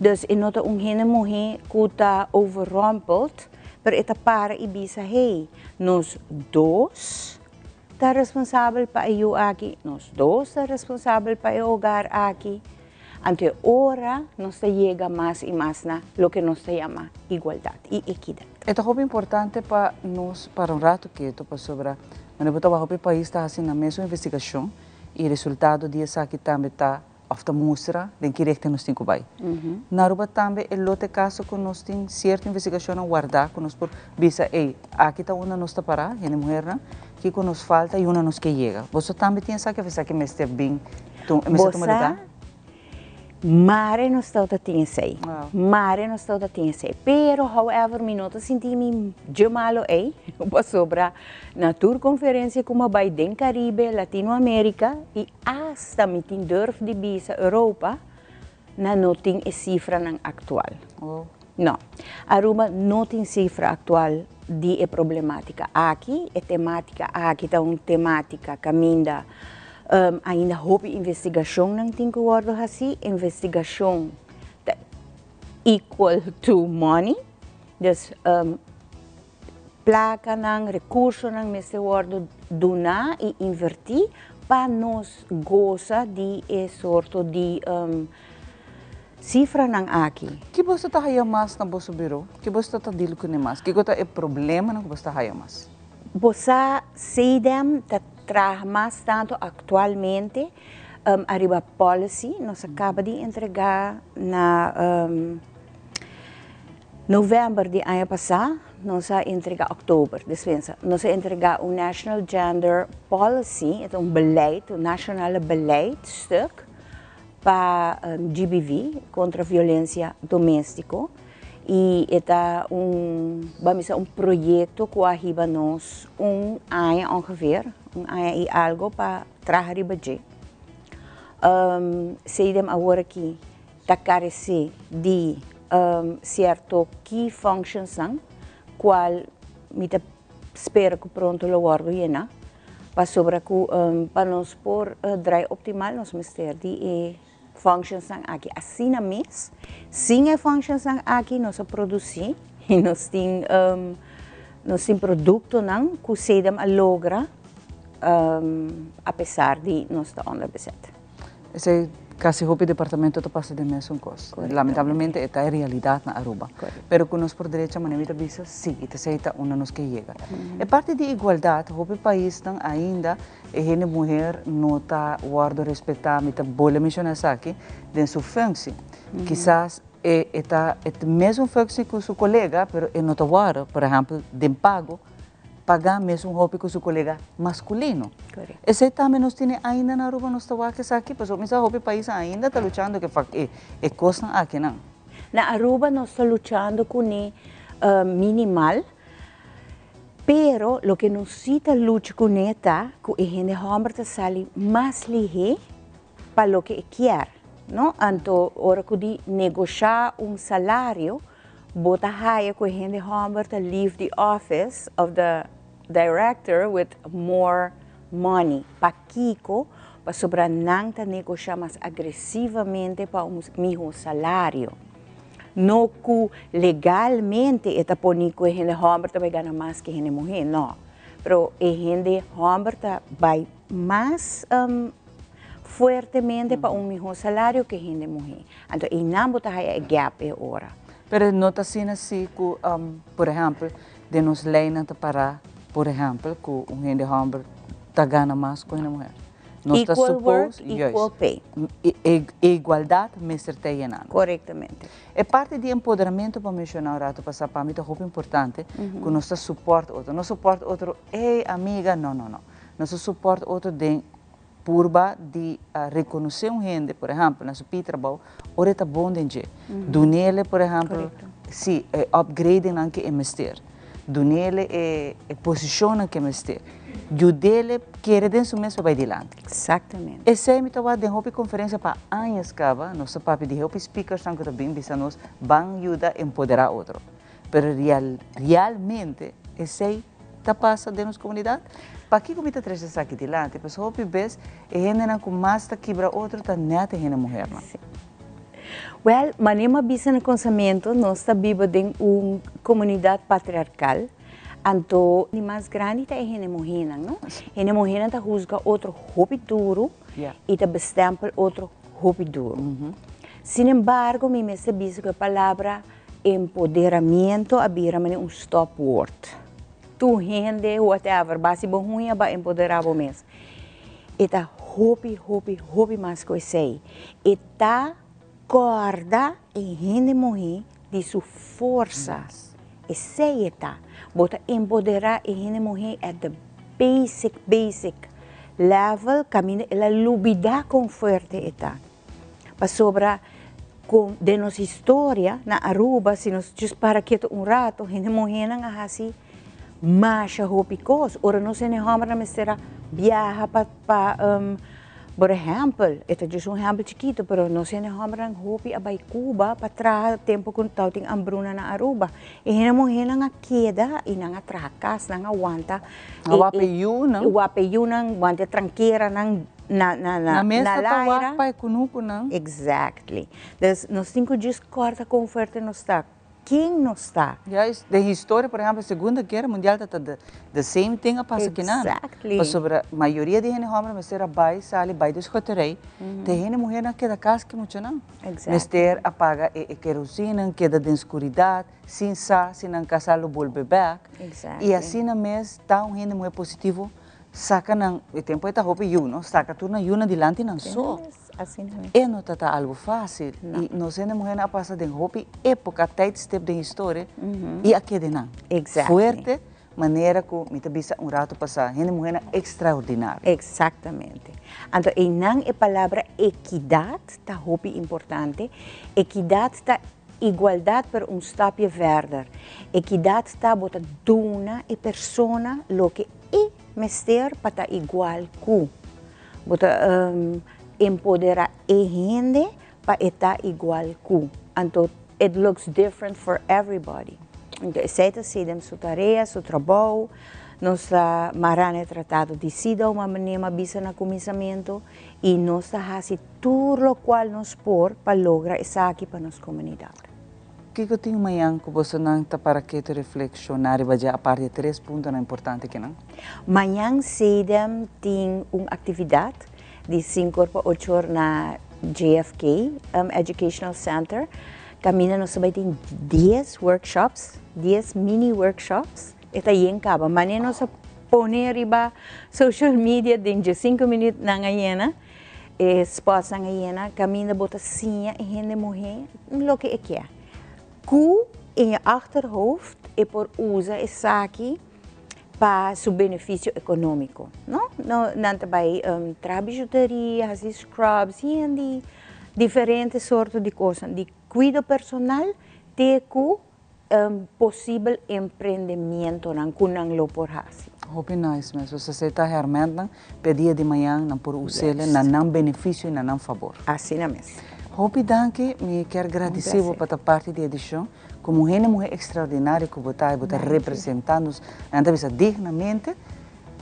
Dus in nota gente mulher que está overrumpeled, pero esta para ibisa hey, nós dois está responsável para eu aqui, nós dois está responsável para o hogar aqui. Ante hora nós chega mais e mais na lo que nós chama igualdade e equidade. É muito importante para nós para um rato que tu para sobre, mas o país está fazendo a mesma investigação e o resultado disso aqui também está ofta mostra de que rechte nos tem que vai. Na Aruba também é outro caso que nós tem certa investigação a guardar, que nós por visa, aqui está uma nossa para, gente mulher, que nos falta e uma nos que chega. Você também tem essa que você que me está bem, Mare não está a tinha sei, mare não está a tinha sei. Pero, however, minuto senti-me de malo sobre na tour conferência como vai den Caribe, Latinoamérica e hasta me tem durf de bisa Europa na não tem a cifra não atual. Não, Aruba não tem cifra atual de problemática. Aqui é temática, aqui está uma temática caminha. Ainda houve investigação não tem que guardar assim, investigação equal to money, dus placa não, recurso não, mas se guarda donar e invertir para nós gozar de sorte de cifra não aqui. Que você está aí mais na bolsa bureau? Que você está dilo com mais? Que você é problema não você está aí mais? Você sedem traz mais tanto atualmente arriba policy, nós acaba de entregar na novembro de ano passado, nós entregar outubro, dispensa, nós entregar o National Gender Policy, é beleid, nacionale beleidstuk para GBV contra a violência doméstica. E é um projeto que arriba nós ano ongeveer, ano e algo para trabalhar de. Seidem agora aqui está carece de certo key functions não, qual me espera que pronto lo guardo llena, para sobre que para nós por drive optimal nós mister de functions aqui assim na mês, sem a functions aqui nós produzir e nós tem produto não que sedem a logra apesar de nós estar underbezet. Esse casi o departamento está passando de mesmo coisa. Lamentavelmente esta é a realidade na Aruba. Pero que nós por direito maneira visa sim, esta seita uma nos que chega. É parte de igualdade, o país não ainda a gente mulher não está guardo respeitar, me está boa mencionar isso aqui, de sua função. Quizás é a mesma função que o seu colega, pero não está guardo, por exemplo, de pago, pagar mesmo hobby com seu colega masculino. Correto. Esse também nós temos ainda na Aruba, nós estamos aqui, mas o mesmo hobby país ainda está lutando que é coisa aqui não. Na Aruba nós estamos lutando com o minimal, pero lo que nos cita lucha con esta, que a gente hombre sale más ligeiro para lo que quer, ¿no? Então, hora que negociar salário, bota higher que a gente hombre to leave the office of the director with more money. Pa Kiko, para sobra não negociar mais agressivamente para meu salário. No que legalmente está poniendo que a gente hombre vai ganhar mais que a gente mulher, não. Pero a gente hombre vai mais fuertemente para mesmo salário que a gente mulher. Então, e não botar a gap agora. Pero não está sendo assim que, por exemplo, de nos leis para, por exemplo, que gente homem está ganhando mais que a mulher. Nós Equal work, equal pay. Igualdade, mas está llenando. Corretamente. É parte de empoderamento para mencionar o rato, para mim é muito importante que nós suporte outro. Não suporte outro, ei amiga, não. Nós suporte outro de purba de reconhecer gente, por exemplo, na sua trabalho, ora está bom de gente. Do nele, por exemplo, sim, upgrading não que é mestre. Do nele é posição que é mestre. E o dele quer dentro mesmo para adiante. Exatamente. Esse é o meu de uma conferência para anos cava, nosso papo de help speakers também bisa nos vão ajudar a empoderar outro. Pero realmente esse está passa dentro da comunidade. Para que comita três aqui adiante, mas hope vez a gente não começa a quebrar outro tá neta gente mulher. Well, manema bisa no pensamento, nós está vivendo em uma comunidade patriarcal. Então, o mais grande é a gente mulher, não? A gente mulher está juzga outro hobby duro e está bestempel outro hobby duro. Sin embargo, me mestre bisa que a palavra empoderamento abira um stop word. Tu gente, whatever, base bom ruim é empoderar o mesmo. Eta hobby mais que eu sei. Eta corda e gente mulher de sua força. E sei eta. Bota empoderar a gente mulher at the basic level, caminha ela lubida com forte eta. Para sobra de nossa história na Aruba, se nós just para quieto rato, a gente mulher não é assim. Mas hobby cos, ora não se homem na mestra viaja para por exemplo, ito just exemplo chiquito, pero não se homem na hobby abay Cuba para tra tempo com tao ting ambruna na Aruba. E hina mo hina nga queda e nga trakas nga aguanta. Wapeyu nang wante tranqueira nang na mesa laira pa kunuko nang. Exactly. Dus nos 5 dias corta com forte no está. Quem não está? De história, por exemplo, a Segunda Guerra Mundial está the same thing a passa aqui não. Exactly. Sobre a maioria de gente homem, mas era bai sali bai discoterei. De gente mulher não queda casa que muito não. Mister apaga e querosina, queda de escuridade, sem sa, sem não casar o volve back. E assim na mês tá gente mulher positivo, saca não, o tempo está roupa não, saca tudo na yuna dilante não só. Assim mesmo. E não está algo fácil. E nós ainda mulher a passar de roupa época, tight step de história e aqui de não. Forte maneira que me tabisa rato passar. Ainda mulher extraordinária. Exatamente. Então, e não é palavra equidade, está roupa importante. Equidade está igualdade para stapje verder. Equidade está bota dona e persona lo que é mester para igual que. Bota empoderar a gente para estar igual que. Então, it looks different for everybody. Então, aceita se dem sua tarefa, seu trabalho, nossa marane tratado de sida uma maneira bisa na começamento e nossa hasi tudo o qual nos por para lograr essa aqui para nossa comunidade. O que eu tenho amanhã que você não está para que te reflexionar e vai a parte de 3 pontos importantes que não? Amanhã cedo tem uma atividade de 5 para 8 horas na JFK Educational Center. Caminha nós também tem 10 workshops, 10 mini workshops. Está aí em cabo. Mas nós poner riba social media de 5 minutos na ganhena. Spots na ganhena. Caminha bota sinha e gente morrer. Lo que é que é. Ku in je achterhoofd e por usa is saki para su beneficio económico, ¿no? No, nanta vai bijuteria, as scrubs, e diferentes sortes de cosas, de cuidado personal, teco possível empreendimento nan kunang lo por hasi. Hope nice mesmo. Você está realmente pedir de manhã não por usar, não benefício e não favor. Assim é mesmo. Hope danke, me quero agradecer para a parte da edição. Como uma mulher extraordinária que você está representando-nos, dignamente.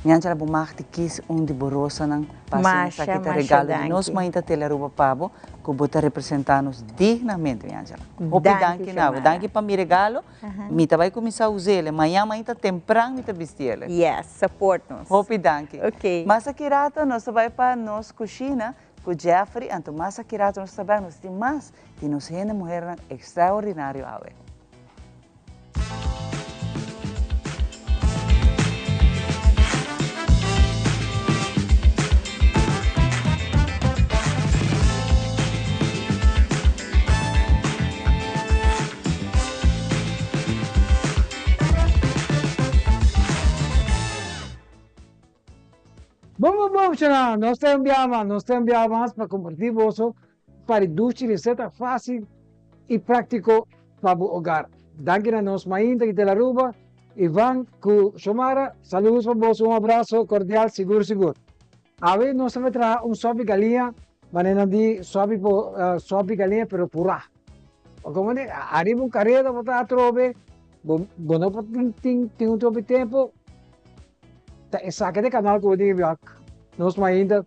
Minha gente vai mais de quis de borosa não paciência que te regalo de nós, mas ainda te levo pabo que você representa-nos dignamente, minha gente. Hope danke não, danke para me regalo, me vai começar a usar, amanhã ainda temprano me vestir. Yes, support-nos. Hope danke. Okay. Mas aqui rato nós vai para nós cozinha com Jeffrey, então mas aqui rato nós também nós temos mais de nós uma mulher extraordinária awe. Vamos, Xana, nós enviamos para compartir vosso para indústria receita fácil e prático para o hogar. Danke a nós, Mainta e Telaruba, Ivan, Xomara, saludos para vós, abraço cordial, seguro. A ver, nós vamos trazer sopa galinha, maneira de sopa galinha, pero pura. Como é, arriba carreta, botar trove, bom, tem trovo de tempo, saca de canal que eu digo, nós ainda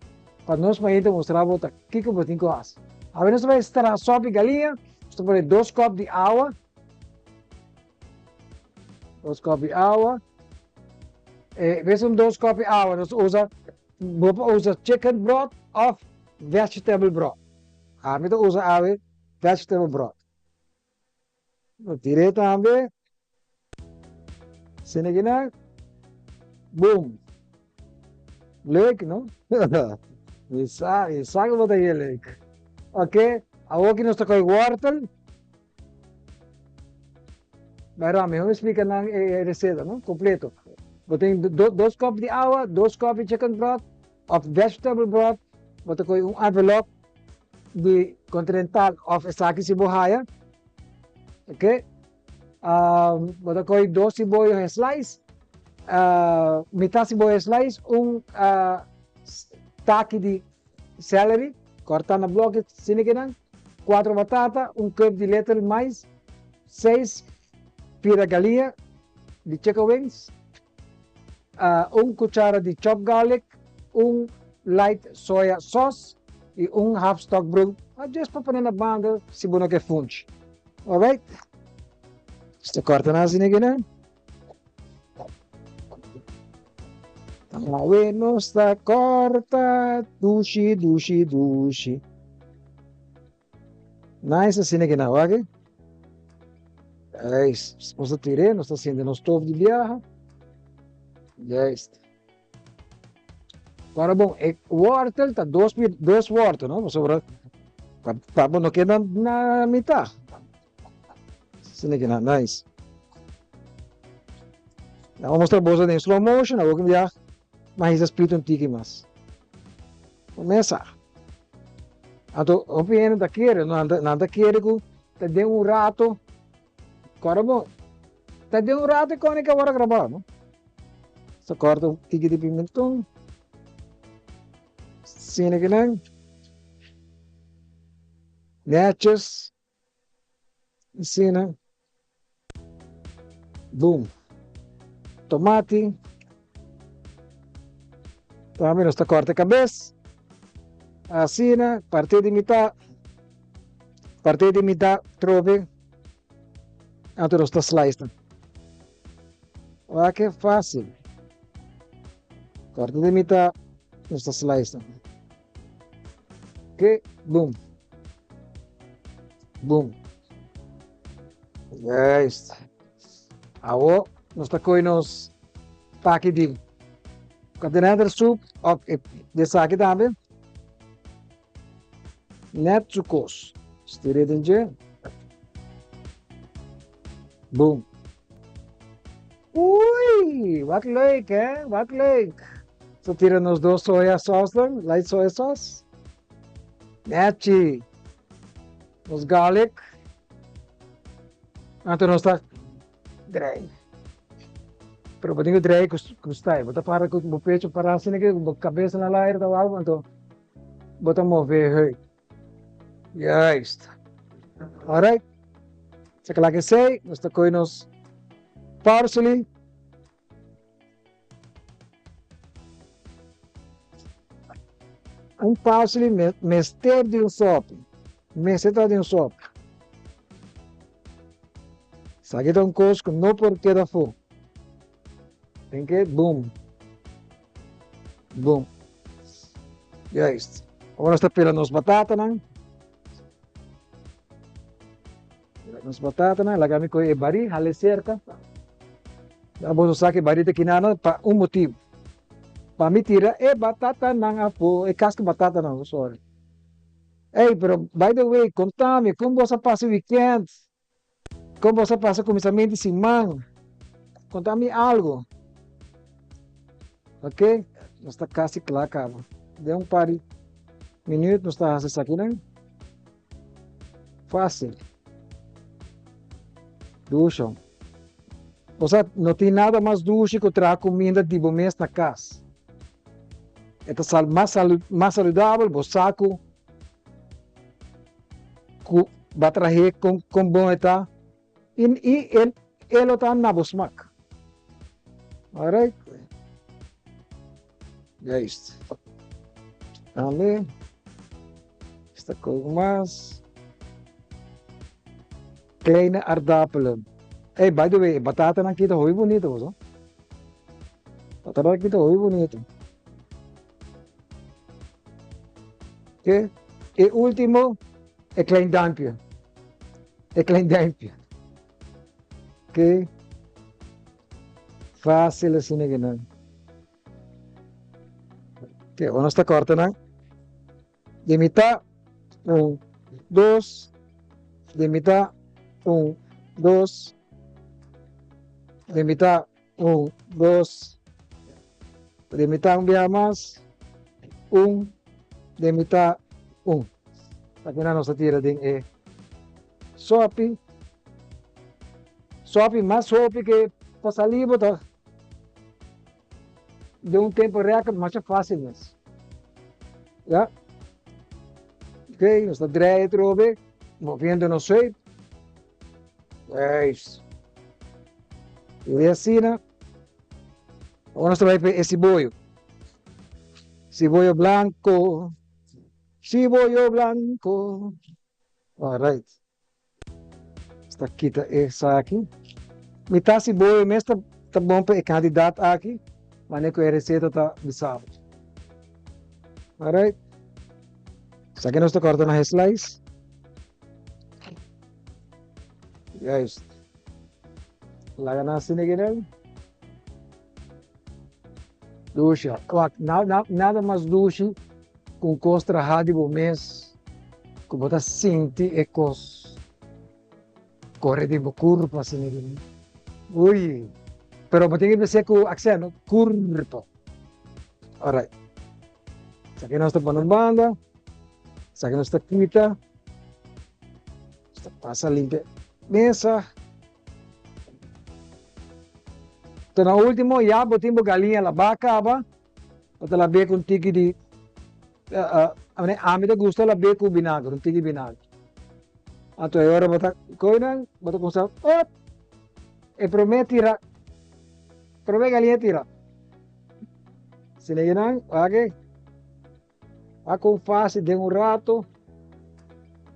mostrar o que eu tenho que fazer. Agora nós vamos estar a sopa galinha, nós vamos pôr 2 copos de água, 2 copos de água, vezes 2 copos de água, nós usa chicken broth ou vegetable broth. A mim usa água vegetable broth. Eu tirei também, senegina. Boom. Leuk, não? Isso que eu vou dar leuk. Ok? Agora que nós estamos com o wortel. Mas vamos explicar a receita, não? Completo. Eu tenho 2 copos de água, 2 copos de chicken broth, of vegetable broth. Eu tenho envelope de continental of saki cibuhaya. Ok? Eu tenho 2 cebolas slice. Metade cebola slice, taque de celery, cortar na bloco, siniginan, 4 batata, cup de leite de mais, 6 pira galinha de chicken wings, 1 cuchara de chopped garlic, light soya sauce e half stock broth, just para pôr na banda, se você quer funge. Alright? Você corta na siniginan. Awe nosta corta, dushi. Nice assim que na hora. Nós tirei, nós acendendo o stove de viagem. Agora bom, o wortel tá 2 wortel, não? Sobra para não quedar na metade. Assim que na nice. Vamos mostrar bolsa em slow motion, agora que viagem. Mas explico um tique mais. Começar. Então, o piano da queira, nada queira que te dê rato. Agora bom, te dê rato e como é que agora gravar, não? Só corta tique de pimentão. Sina que não. Nachos. Sina. Boom. Tomate. Também nós corta a cabeça, assim, parte de metade, trove, então nós slice. Olha que fácil. Corta de metade, nós slice. Ok, boom. Yes. Agora nós com nos paque de Container soup of dessa aqui também. Net sucos. Estira dentro. Boom. Ui! Uy, wat leuk, hè? Wat leuk. Zo tiran nos 2 soya sauce dan, light soya sauce. Matchy. Nos garlic. Então nós está dry. Pero pwedeng dry kustai. Bota para ko mo pecho para assim que cabeça na lair da algo então bota mover hey. Yes. Alright. Saka like I say, nós está com nos parsley. Um parsley mestre de um sopa. Meseta de um sopa. Sakita um cosco no porque da fo. Tem que boom. Boom. Já ist. Agora está pelando as batatas, não? As batatas, não? Lagami ko bari, hale cerca. Vamos usar que bari de kinana para motivo. Para me tirar batata não apo, casca batata não, sorry. Hey, pero by the way, contame, como você passa o weekend? Como você passa o começamento de semana? Contame algo. Ok? Nós está quase claro, cara. Dê par de minutos, nós está fazendo isso aqui, né? Fácil. Ducha. Você não tem nada mais ducha que trazer comida de bom mês na casa. É mais saudável, você saco. Va trazer com bom eta. E ele está na bosmak. Alright? Já isso. Ali. Está com mais. Kleine aardappelen. Hey, by the way, batata na kita hoy bonito, so? Batata na kita hoy bonito. Okay? E último, é klein duimpje. É klein duimpje. Ok? Fácil assim, né? Ok, vamos estar cortando. De mitad, 1, 2. De mitad, 1, 2. De mitad, 1, 2. De mitad, un día más. 1. De mitad, 1. Aqui na nossa tira tem sope. Sope, mais sope que passa livre, tá? De um tempo recorde, mas é fácil mesmo. Já? Ok, nós está direito, Robe. Movendo no shape. É isso. E assim, né? Agora nós vai para esse boio. Cibollo blanco. Cibollo blanco. Alright. Esta kita essa aqui. Mitad cibollo mesmo tá bom para candidato aqui. Mas nem que a receita tá bisava. Alright. Essa aqui nós está cortando a slice. Guys. Laga na siniginel. Ducha. Nada mais ducha com costra rádio mês. Que você sente e cos. Corre de curva assim. Ui. Pero você tem que pensar com accent, curva. Alright. Isso aqui nós estamos pondo banda. Isso aqui nós estamos quita. Passa limpa mesa. Então, na última, já botamos galinha na vaca, para ela ver com tique de... A mim gosta ela ver com vinagre, um tique de vinagre. Então, agora bota coisa, bota com sal. E promete tirar. Promete galinha tirar. Se não é ok? A com face de rato.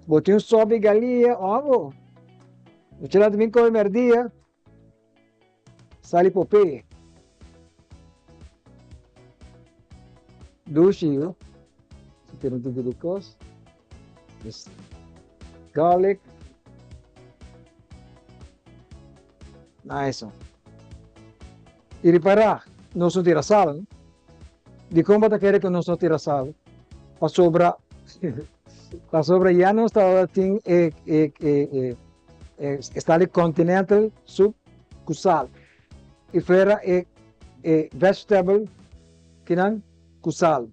Botei sobe galinha, ó. Eu tirei também com merdia. Sali popeye. Dushi, tem um tudo de cos. Garlic. Nice. E reparar, não só tira sal, né? De como você quer que não só tira sal? A sobra já não está tem está ali continental sub com sal. e flera vegetable kinang kusal.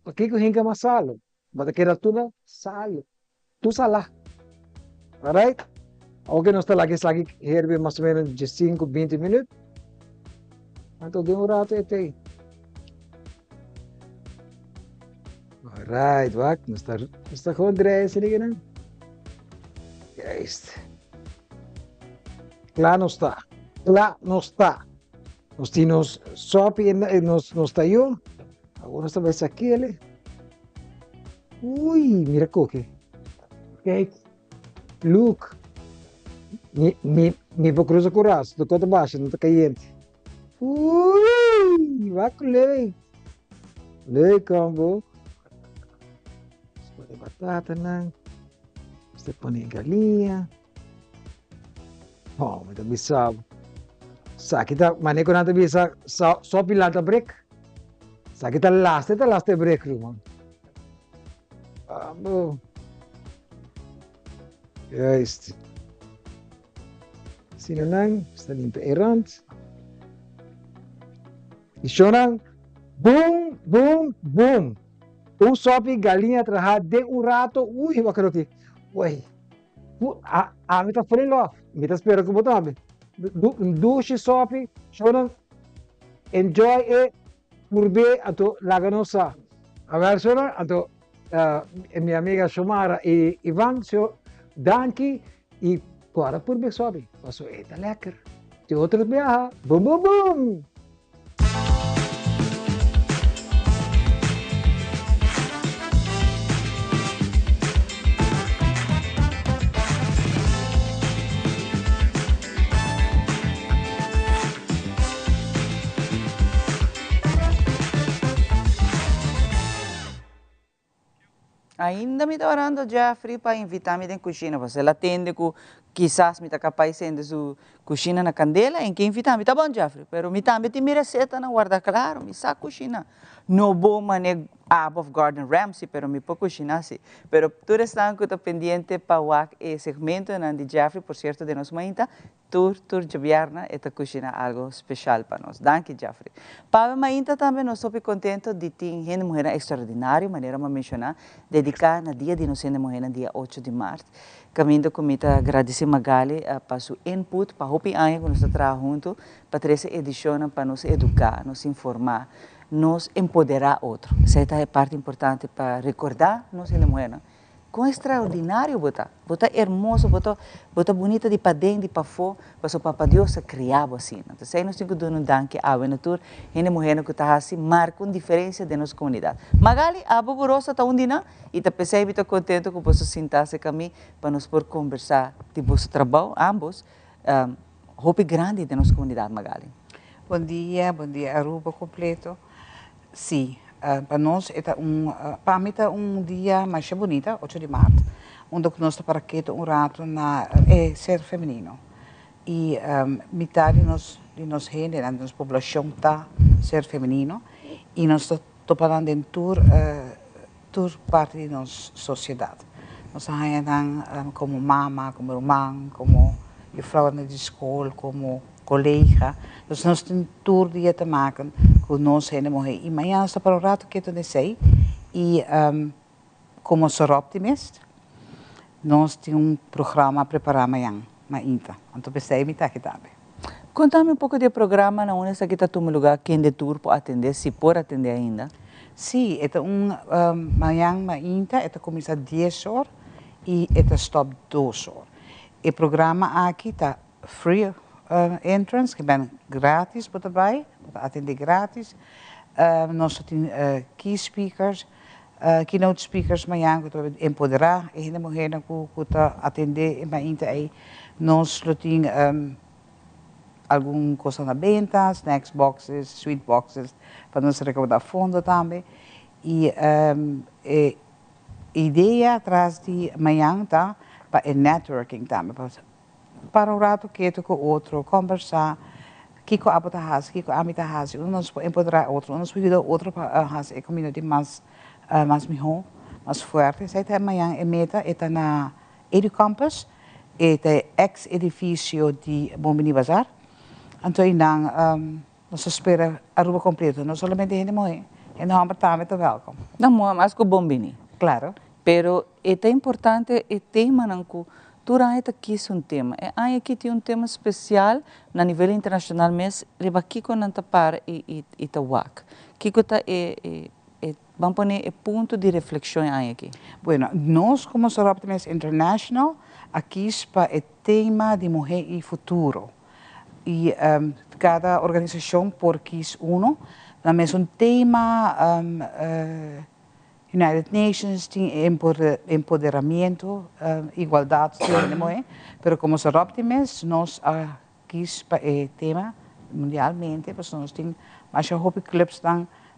Aqui que hinga masalo, bata kira tuna salo, tu salah. Alright? Okay, nós está lagi herbe mais ou menos de 5, 20 minutos. Então deu rato até. Alright, wak, nós está gewoon draaien, zie je nou? Juist. Klaar nog sta. Klaar nog sta. Nós temos sopa e nós tayo. Agora nós estamos aqui, ele. Ui, mira coque. Kijk. Look. Mi vou cruzar com o raço. Do conta baixo, não está caliente. Ui, vai colher. Lei, combo. Põe batata, não. Você põe galinha. Oh, mas também sabe. Sa kita mana ko nanti bisa so pilar ta break. Sa kita last break rumah. Amo. Juist. Sino lang, sta limpe erant. E shonang boom, boom, boom. O sopi galinha traha de um rato. Ui, wakaro ki. Uai. Me tá falando lá. Me tá esperando que botar. Dushi sopi, shonang enjoy purbe ato laganosa. Agora shonang ato minha amiga Shomara e Ivan danki e agora purbe sopi. Passo eta lekker. De outro viaja. Boom boom boom. Ainda me está orando Jeffrey para invitar-me na cozinha. Você ela atende que quizás me está capaz de sua cozinha na candela, em que invitar-me. Tá bom, Jeffrey? Pero me também tem receita na guarda claro, me sa cozinha. Não vou manejar above Gordon Ramsay, pero me pode cozinhar sim. Pero tu estás que está pendiente para o segmento de Jeffrey, por certo, de nós mainta, tur de vierna esta cozinha algo especial para nós. Danke, Jeffrey. Para mainta também nós estamos contentes de ter gente mulher extraordinária, maneira de mencionar, dedicada no dia de nós gente mulher no dia 8 de março. Caminho comigo agradecer Magali para seu input, para o ano que nós trabalhamos juntos, para essa edição para nos educar, nos informar, nos empoderar outro. Essa é a parte importante para recordar nós gente mulher. Com extraordinário bota hermoso, bota bonita de para dentro, de para fora, para o Papa Deus se criava assim. Então, aí nós temos que dar um danke à natura, gente mulher que está assim, marca uma diferença de nossa comunidade. Magali, a Bogorosa está onde não, e está pensando que está contente que você sentar-se comigo para nós poder conversar de vosso trabalho, ambos, roupa grande de nossa comunidade, Magali. Bom dia, Aruba completo. Sim. Para nós, para mim, é dia mais bonito, 8 de março, onde nós estamos para que rato na ser feminino. E metade de nós gente, da nossa população, está ser feminino. E nós estamos falando em toda parte da nossa sociedade. Nós estamos como mama, como irmã, como vrouw na escola, como colega. Dus nós temos todo dia te maken com nós gente mulher. E amanhã está para o rato que eu sei. E como sou optimista, nós temos programa preparado amanhã, então pensei me aqui também. Conta-me pouco do programa na onde está tomando lugar, quem de tour pode atender, se pode atender ainda? Sim, é amanhã, começa 10 horas e stop 2 horas. O programa aqui está free entrance, que é grátis para trabalhar, para atender grátis. Nós temos key speakers, keynote speakers, amanhã, que empoderar a gente mulher que está atender, aí nós temos alguma coisa na venda, snacks boxes, sweet boxes, para nós recaudar fundo também. E a ideia atrás de amanhã tá para networking também, para o rato que com o outro conversar, que com a bota has, que com a mita has, nós podemos empoderar outro, nós podemos outro para has a comunidade mais melhor, mais forte. Essa é amanhã a meta está na Educampus, é ex-edifício de Bombini Bazar. Então, nós esperamos Aruba completo, não somente a gente morrer, a gente vai também estar welcome. Não, mas que bom bem. Claro. Pero é importante o tema nanku durante aqui um tema. Aí aqui tem um tema especial na nível internacional, mas riba kiko nanta para e tawak. Kiko ta vamos pôr ponto de reflexão aí aqui. Bueno, nós como Soroptimus International aqui está o tema de mulher e futuro. E cada organização por quis mas um tema United Nations tem empoderamento, igualdade de mulher, mas como Soroptimus nós aqui está o tema mundialmente, porque nós temos mais clubs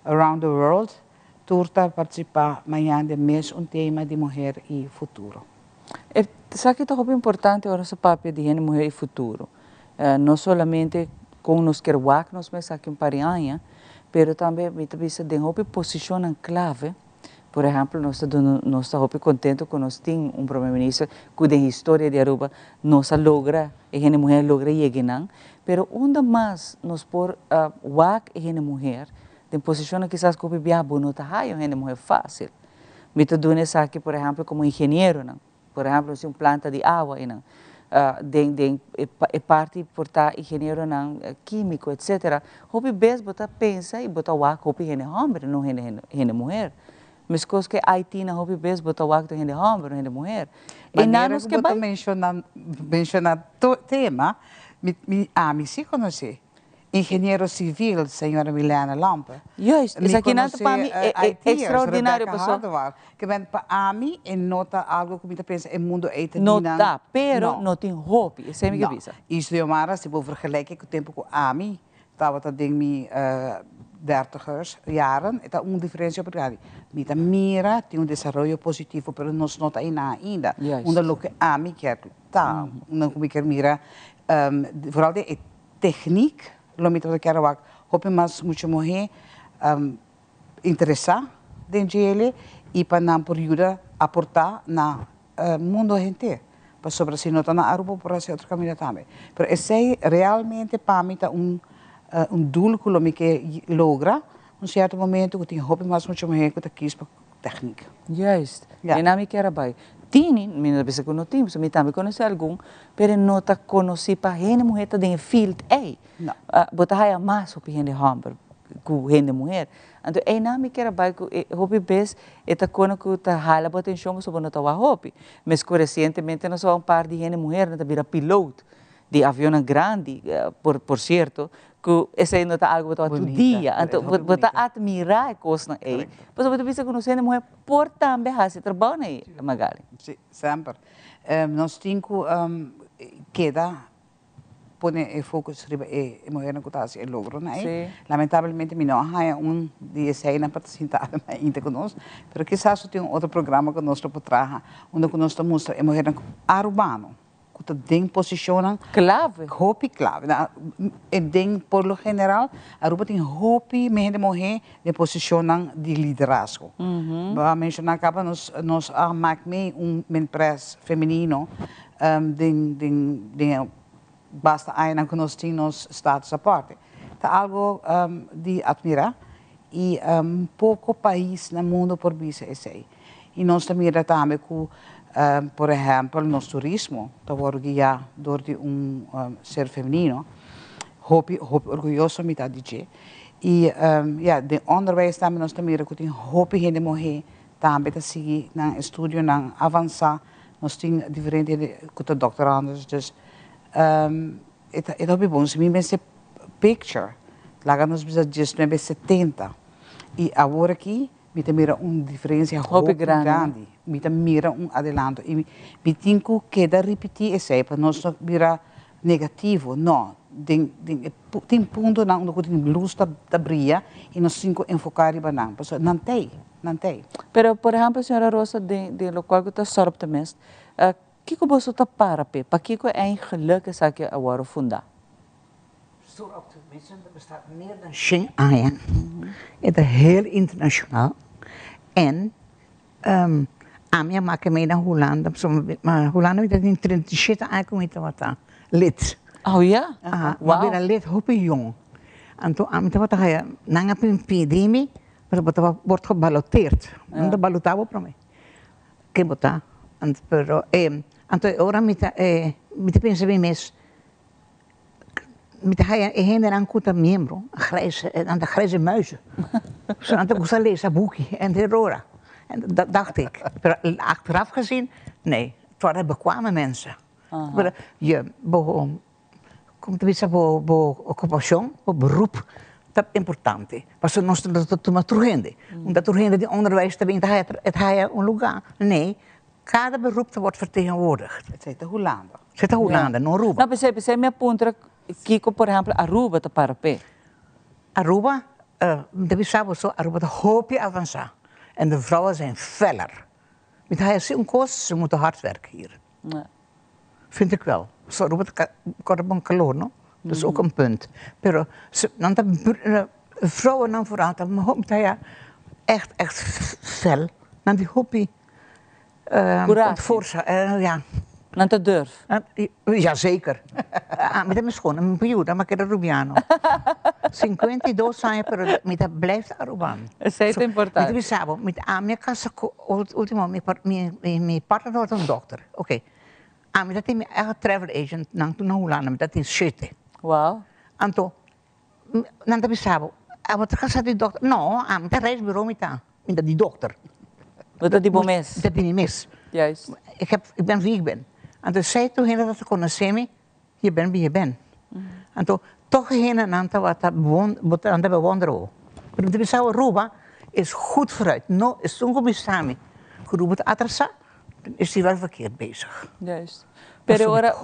around the world, turta participar amanhã de mais um tema de mulher e futuro. Sabe que é muito importante agora esse papel de mulher e futuro. Não somente com nos querwak, nós mas aqui parianha, pero também me também de uma posição clave. Por exemplo, nós estamos contentes com nós temos primeiro-ministro que da história de Aruba nós logra e a mulher logra chegar, pero onde mais nós por wak e a mulher de posição que quizás que biabo não tá aí a mulher fácil. Me tô dando isso aqui, por exemplo, como engenheiro, não? Por exemplo, se planta de água, não? Parte por estar engenheiro não, químico, etc. Hopi bes bota pensa e bota wak hopi hene homem, não hene mulher. Mas coisas que Haiti na hopi bes bota wak to hene homem, não hene mulher. E nanos que vai mencionar tema, me se conhece. Engenheiro civil, senhora Milena Lampa. Juist, isso aqui não para mim é extraordinário, pessoal. Que vem para mim e nota algo que me pensa é mundo eita nota, pero não tem roupa, isso é minha cabeça. Isso de Omara, se vou vergelijken com o tempo com a mim, estava tá ding me 30 jaren, está diferença por aí. Mita mira tem desenvolvimento positivo, pero nós não tá ainda. Onde lo que a mim quer tá, não como quer mira, vooral de techniek. Lo mito que era hope mas muito morrer interessar dentro dele e para não por ajuda aportar na mundo inteiro para sobre se não tá na Aruba por esse outro caminho também. Mas esse realmente para mim tá doel que lo me que logra certo momento que tem hope mas muito morrer que tá quis para técnica. Juist. E na me quer vai. Tini, minha vez que não temos, me também conhece algum, pero não está conheci para gente mulher tá dentro field, botar aí a mais sobre gente homem, com gente mulher. Então, na me quer vai que hope bes eta cono que tá hala botar atenção sobre não tá hope, mas que recentemente nós vamos par de gente mulher, não tá vira piloto de avião grande, por certo, que esse não está algo todo dia, então botar admirar coisas aí, mas você precisa conhecer a mulher por também fazer trabalho aí, Magali. Sim, sempre. Nós temos queda pôr foco sobre a mulher na cotação, é logro, né? Lamentavelmente, não há dia sei na para sentar ainda conosco, mas quizás tem outro programa que nós estamos trabalhando, onde nós estamos mostrando a mulher urbano. Que tem posição clave, clave. Por lo general, a Aruba tem hopi de mulher de posição de liderazgo. Vamos mencionar acaba nos make empresa feminino de basta ainda que nós temos status à parte. Tá algo de admirar e pouco país no mundo por isso esse. E nós também também com por exemplo, no turismo, estava guiado por ser feminino, orgulhoso me dizer. E de onderwijs também nós também recrutem gente mulher também a seguir na estudo, na avançar, nós temos diferentes doutorandos, dus é bom. Se me pensa picture, lá nós precisamos 70 e agora aqui me mira diferença grande. Me mira adelanto. E me tenho que repetir isso para nós não virar negativo. Não. Tem ponto onde tem luz da brilha e nós temos que enfocar em banana. Não tem. Pero, por exemplo, a senhora Rosa, de local que está sorte também, que você está para que é geluk que agora fundar? Soroptimisme bestaat meer dan 100 jaar. Het is heel internationaal. En Amia maakt mee naar Hollanda. Maar Hollanda heeft in 37 jaar lid. Oh ja? Maar Wauw. ben lid hoppie jong. En toen aan wat hij nanga een epidemie, maar wordt gebaloteerd. En de balotavo para mij. Que bota. En pero anto ora met pensa bem mes. Met hij heen aan kuta membro, grijze aan de grijze muizen. Zo aan de gusta lezen boekje en de rora. En dat dacht ik. Maar achteraf gezien, nee, het waren bekwame mensen. Maar je komt weer op occupation, op beroep, dat is important. Maar ze moesten dat maar terugvinden. Omdat terugvinden die onderwijs te vinden, het hij een lugar. Nee, cada beroep wordt vertegenwoordigd. Het zit de Hollanda. Het zit de Hollanda, no Aruba. Nou, você me apunta, Kiko, por exemplo, Aruba, te parapé. Aruba, de sabe zo, Aruba de hoopje avanza. En de vrouwen zijn feller. Met hij is een kost, ze moeten hard werken hier. Ja. Vind ik wel. Zo Aruba de een calor, no? Dat is ook een punt. Pero, vrouwen dan vooral, dan hij echt fel. Dan die hoopje. Ja. Dan te durf. Jazeker. Met hem is gewoon een periode, maar ik heb Rubiano. 52 anos, pero met blijft Aruban. Isso é importante. Met sabe, met a minha casa, último, mijn partner wordt een dokter. Oké. Met dat is mijn travel agent, nang toen naar Hollanda, met dat is shit. Wauw. Anto, nang dat sabe, wat gaat die dokter? No, met dat reisbureau met die dokter. Dat die bomes. Dat die niet mis. Juist. Ik ben wie ik ben. En toen zei toen dat ze konden zien, je bent wie je bent. En toen toch geen aantal wat dat bewonderen. Maar de zou Aruba is goed vooruit. No, is zo'n commissami. Geroepen het atrasa, dan is hij wel verkeerd bezig. Juist. Pero ora,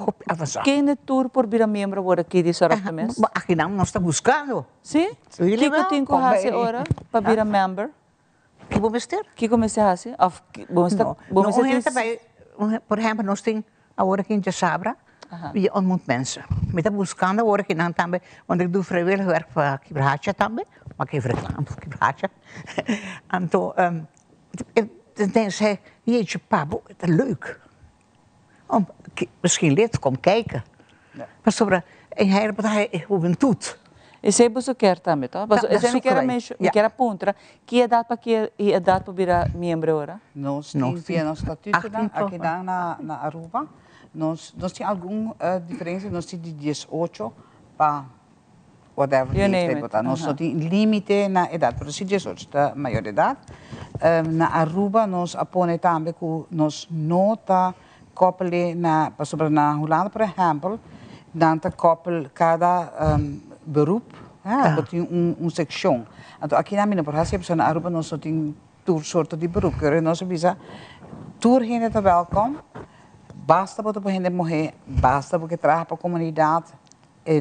quem tour por vir membro agora aqui de Sorocaba mes? Aqui não, nós estamos buscando. Sim? Kiko tem que fazer ora para vir member? Que vamos ter? Que comece a fazer? Of vamos ter? Por exemplo, nós temos agora aqui em Sabra, je ontmoet mensen. Met dat buscando hoor ik dan também, want ik doe vrijwillig werk voor Kibrahatja também, maak even reclame voor Kibrahatja. En toen, dan zei hij, jeetje pabo, het is leuk. Om misschien lid te komen kijken. Maar sobre, en hij juventude. E se você quer também, tá? Mas se me quer apontar, que idade para virar membro agora? Nós temos no estatuto aqui na Aruba. Nós temos alguma diferença, nós temos de 18 para whatever. Nós não temos limite na idade, por isso 18 da maior idade. Na Aruba nós apontamos também que nós não está koppelen na Hollanda, por exemplo, dan te koppel cada beroep, dat is een section. Então aqui na minha província, na Aruba, nós temos tour soorten die beroep. Nós visa tour heen het welkom. Basta wat op hen morrer, basta wat gedragen para a comunidade.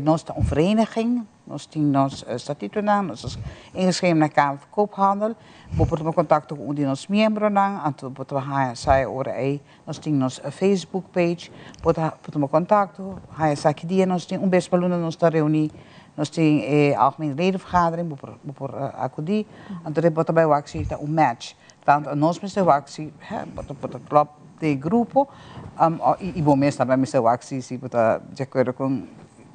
Nós temos uma vereniging, nós temos statuto nós somos ingeschreven na Kamer van Koophandel. We hebben contact met onze members, en we hebben nós temos een Facebook page, we hebben contact, nós temos een bestballoon, nós temos reunião, nós temos algemene ledenvergadering, we hebben acudi, en we hebben bij actie een match. Tanto nós met actie, we club de grupo, e bom mesmo também met actie, se we de acordo com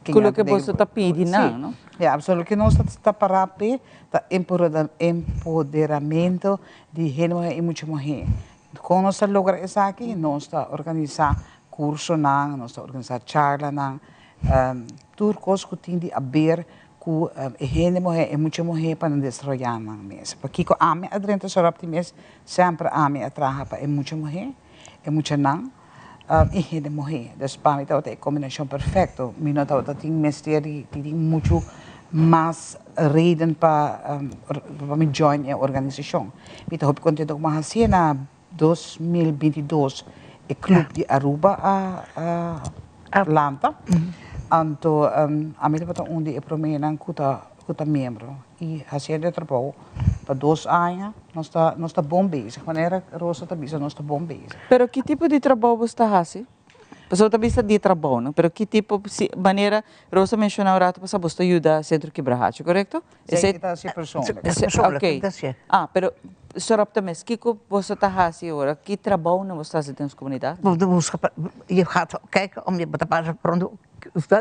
Quello che você está pedindo, não? É, absolutamente. Nós estamos para o empoderamento de gênero e muita mulher. Quando nós logramos isso aqui, nós estamos organizando cursos, nós estamos organizando charlas, tudo coisa que tem de haver com gênero e muita mulher para não destruir mesmo. Porque a minha adrenta só optimista sempre a minha trabalha para muita mulher e muita não. E de morrer. Dus para mim é a combinação perfeita. Minha nota tem mistério, tem muito mais reden para me join a organização. Minha hope contento com a cena 2022 o clube de Aruba a Atlanta. Então a minha nota onde é promena kuta membro e assim de trabalho para 2 anos nós está bom bezig. Wanneer Rosa está bezig, nós está bom bezig. Pero que tipo de trabalho você está fazendo? Pessoa está bezig de trabalho, não? Pero que tipo maneira Rosa mencionou agora para você ajudar Centro Kibrahatja, correto? Sim, está assim persoonlijk. Ok. Pero só também, que você está fazendo agora? Que trabalho você está fazendo na comunidade? Je gaat kijken om je te passen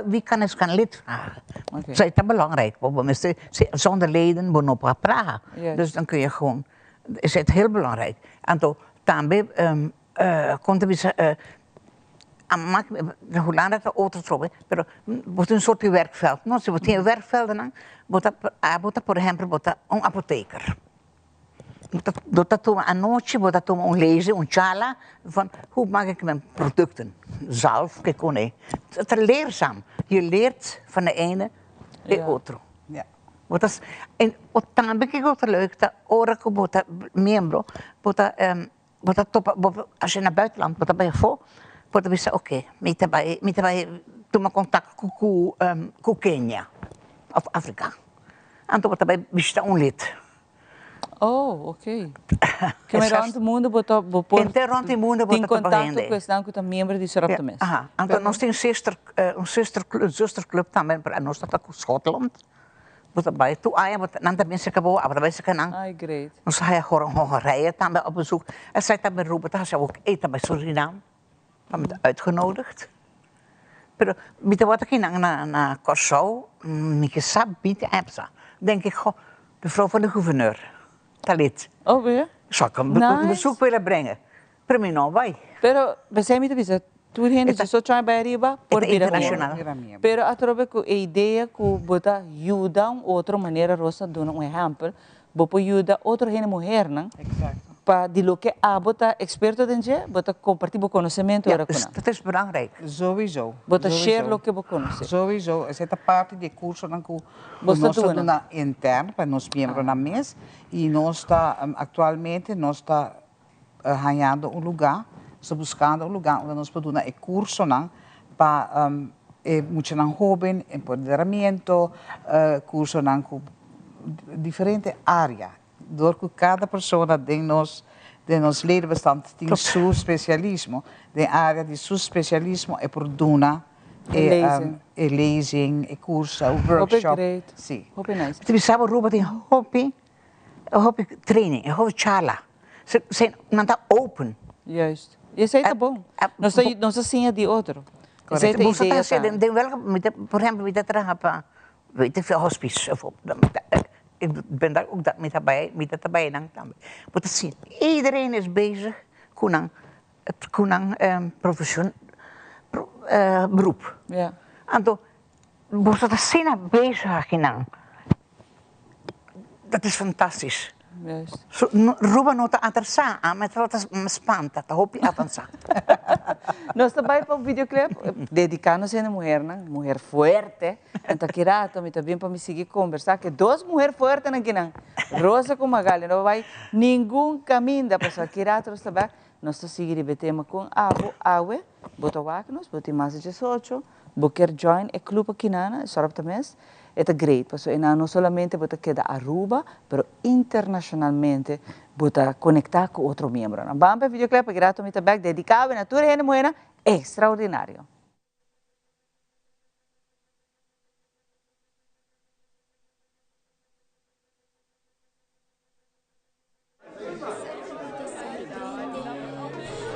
Wie kan eens gaan lid vragen? Dat is belangrijk. Zonder leden moet op praten. Yes. Dus dan kun je gewoon, is het heel belangrijk. En toen, komt er weer, hoe lang dat de auto trokken, maar wordt een soort werkveld. No, ze wordt een werkveld dan, wordt dat por ejemplo, een apotheker. Dat doen we een nootje, dat doen we een lezen, een chala, van hoe maak ik mijn producten? Zalf, kijk hoe nee. Het is leerzaam. Je leert van de ene de otro. Ja. En también que het leuk dat ora que bota membro, bota als je naar buitenland, bota bij voor, bota bisa oké, met bij toma contact com Kenia of Afrika. En toen bota bij bisa een lid. Oh, ok. Que me rond o mundo botou rond o mundo tem botou contato com esse com membro de Sorapta mesmo. Aha. Então nós temos um zusterclub também para nós está com Schotland. Botar bij toe dan de mensen gewoon, maar wij zeggen dan. Ai, great. Dan ga je gewoon Hongarije dan op bezoek. En zij dan met Robert, dan zou ook eten bij Suriname. Dan ben uitgenodigd. Maar met wat ik naar Curaçao, ik heb niet denk ik, goh, de vrouw van de gouverneur. Talit. Oh, weer? Zou ik een bezoek willen brengen? Para mim não vai. Pero, você me avisa, tu gente que só trabalha para arriba por internacional. Pero a trobe com a ideia que bota ajuda outra maneira rosa dando um exemplo, bota ajuda outra gente mulher, não? Exacto. Para de lo que a bota experto dentro, bota compartilhar o conhecimento agora com nós. Dat is belangrijk. Sowieso. Bota share lo que você conhece. Sowieso. Essa parte de curso que nós estamos interno para nós membros na mesa e nós está atualmente nós está ganhando um lugar, está buscando um lugar onde nós podemos dar curso para muito jovem, empoderamento, curso com diferente área. Door cada pessoa de nos leerbestand tem seu especialismo, de área de seu especialismo é por duna, lezing, curso, workshop. Sim. Hobby nice. Tu sabe Robert tem hobby training, hobby chala. Zijn não está open. Juist. Je zei het bom. Não se sinha de outro. Você tem welke, por exemplo, met dat para, weet ik veel hospice of ik ben daar ook met daarbij dan. Maar te zien, iedereen is bezig met een beroep. Ja. En toen wordt dat zien bezig gedaan. Dat is fantastisch. Juist. Ruba não está atrasada, mas ela está espanta, está hopi avançar. Nós também para o videoclip dedicamos a mulher, né? Mulher forte. Então quirato, me também para me seguir conversar que duas mulheres fortes aqui não. Rosa com Magali, não vai nenhum caminho da pessoa quirato também. Nós seguir o tema com awe, botar wagnos, botar mais de 18, botar join e clube aqui na, Sorapta mes. É great, porque não somente você queda Aruba, mas internacionalmente você conectar com outro membro. Vamos para o videoclip gratuito também dedicado a toda a gente mulher extraordinário.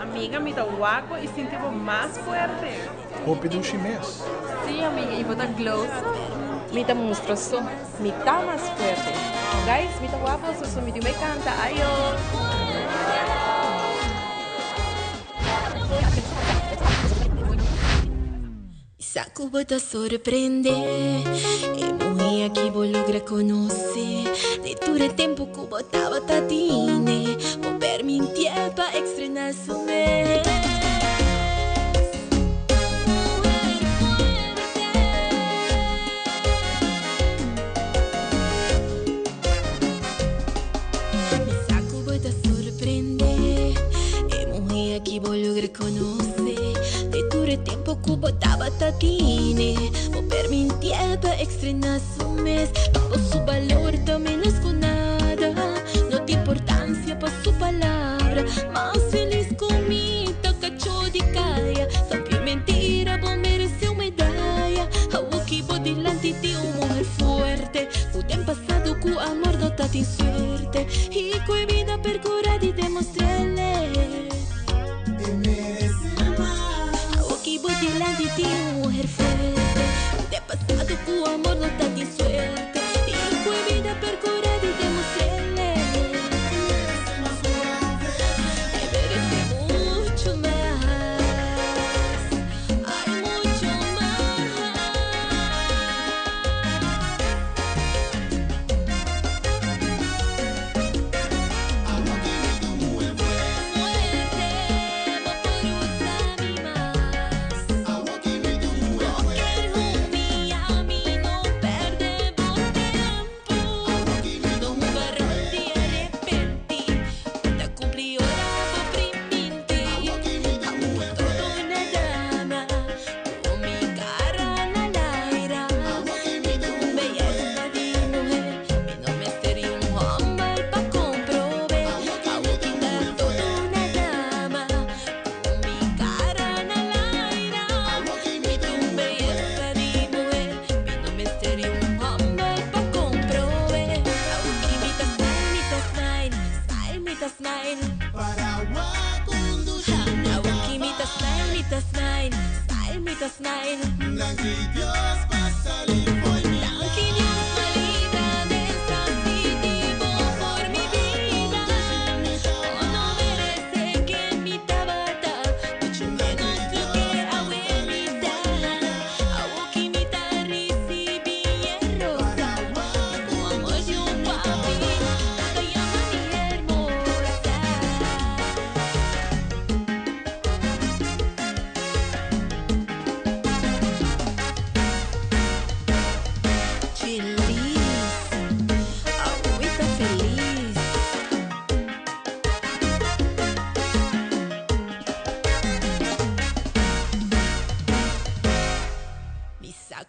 Amiga, me dá o água e sentimos mais forte. Roupa do chinês. Sim, amiga, e botar gloss. Me dá monstruoso. Me dá mais forte. Guys, me dá o água, só me deu me canta. Ayo. Saco bota sorprende e morri aqui vou lograr conhecer de todo o tempo que botava tatine vou permitir para estrenar su mês. Saco bota sorprende e morri aqui vou lograr conhecer de todo o tempo que botava tatine vou permitir para estrenar su mês. Todo su valor também não é com nada, não tem importância para su palavra. Mas feliz comigo, cachorro de caia. Só que mentira, bom mereceu medalha. O que vou delante de uma mulher forte. O tempo passado com o amor não tá tem sorte. E com a vida percorrida e demonstrei-lhe. O que vou delante de uma mulher forte. tu amor não tá de suerte. E foi vida percorrida e demostrele. Que merece mucho más. Hay mucho más.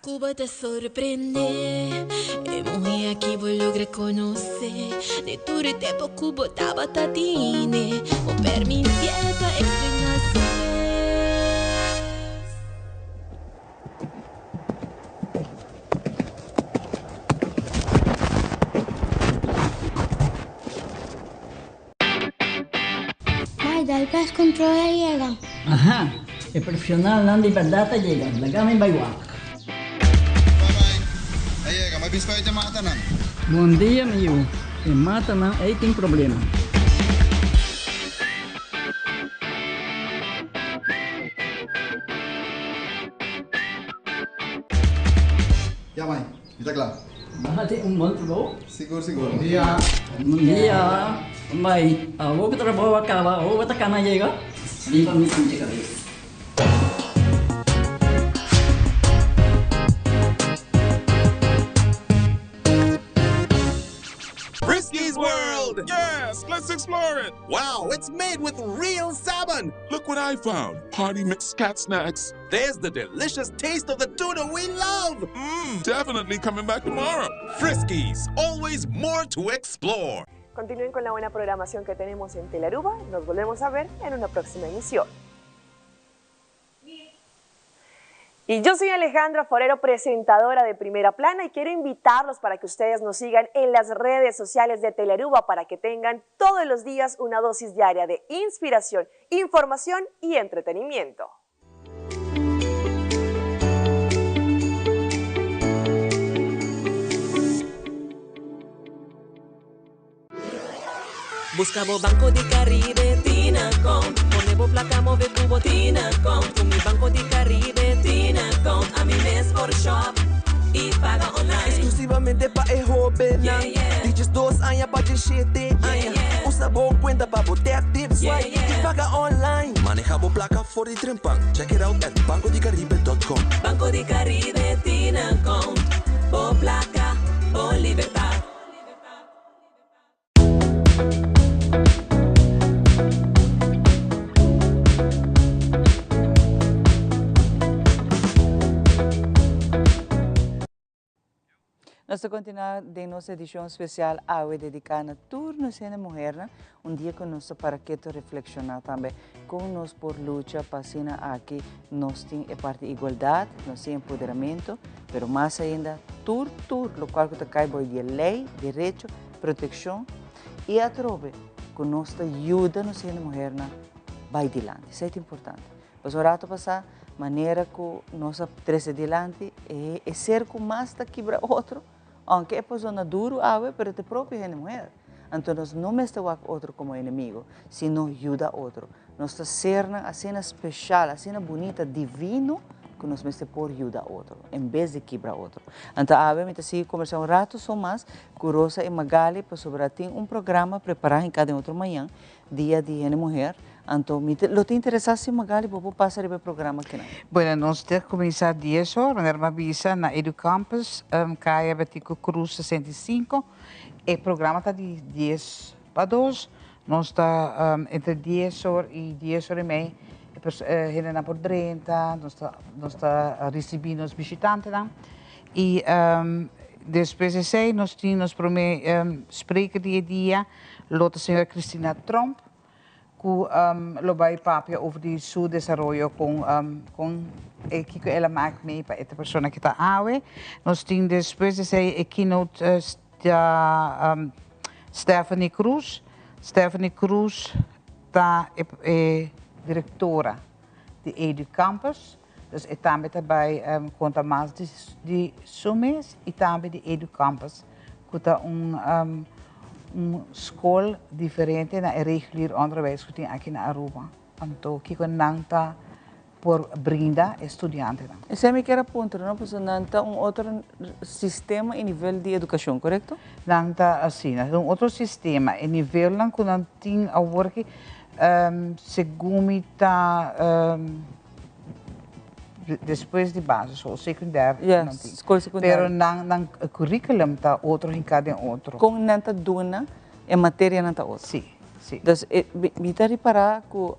Cuba te sorprende, e morri aqui vou lograr conhecer. De tudo tempo Cuba tava tatine, o permitir para externação. Mãe, dá o pés controle llega. Ajá, el profesional não de verdade llega, lagame baiwa. Biscoito mata não. Bom dia, meu. E mata não, aí tem problema. Ya, mãe. Está claro. Bahati bom trabalho. Seguro, seguro. Bom dia. Bom dia. Mãe, vou que trabalho acaba, vou que tá na chega. Limpa minha cabeça. Frisky's World! Yes, let's explore it! Wow, it's made with real salmon! Look what I found! Party mixed cat snacks. There's the delicious taste of the tuna we love! Definitely coming back tomorrow. Frisky's, always more to explore. Continúen con la buena programación que tenemos en Telearuba. Nos volvemos a ver en una próxima emisión. Y yo soy Alejandra Forero, presentadora de Primera Plana, y quiero invitarlos para que ustedes nos sigan en las redes sociales de Telearuba para que tengan todos los días una dosis diaria de inspiración, información y entretenimiento. Buscamos Banco de Caribe, Tinacom. Ponemos placa, move cubo, Tinacom. Con mi Banco de Caribe, Tinacom. A mi mes por shop y paga online. Exclusivamente para el joven. Dices 2 años para encherte. Usa boa cuenta para botar tips. Y paga online. Manejamos placa for the Trempan. Check it out at bancodecaribe.com. Banco de Caribe, Tinacom. Por placa, por libertad. Nós continuamos de nossa edição especial AUE dedicada a turno sendo mulher, dia que nós para que reflexionar também com nós por luta para aqui nós temos a parte de igualdade, nós temos empoderamento, mas mais ainda tur, o qual que cai de lei, direito, proteção e a trove que nós ajuda nós sendo mulher vai adiante, isso é importante. Mas o rato passar maneira que nós três adiante é ser com mais da quebra outro, aunque é pessoa duro, pero te próprio é mulher. Então nós não estamos outro como inimigo, sino ajuda outro. Nós estamos sendo a cena especial, a cena bonita, divino, que nós estamos por ajudar outro, em vez de quebrar outro. Então, a gente vai conversar rato só mais com Rosa e Magali, para sobre ter programa preparado em cada outra manhã, dia de mulher. Então, lo te interessa se Magali, vou passar o programa aqui não? Bueno, nós temos que começar 10 horas, mas uma visa na Educampus, Caia Batico Cruz 65, e o programa está de 10 para 2, nós está entre 10 horas e 10 horas e meia, Helena por 30, nós está recebendo os visitantes lá. E depois de sei, nós temos spreken dia, a senhora Cristina Trump, que vai falar over die seu desenvolvimento que ela maakt mee para esta pessoa que está aí. Nós temos depois de sei, a keynote Stephanie Cruz. Stephanie Cruz está diretora de Educampus, dus eu também conta mais de sumes e também de Educampus, que é uma escola diferente na regular onderwijs que tem aqui na Aruba. Então, que não está por brindar estudantes. Esse é o que era ponto, não? Porque não está outro sistema em nível de educação, correto? Não está assim, é outro sistema em nível que não tem a work segundo está depois de base, ou secundário, escola secundária. Pero o currículo está outro em cada outro. Com não está duna, a matéria não está outra. Sim, sim. Então, me está reparar que o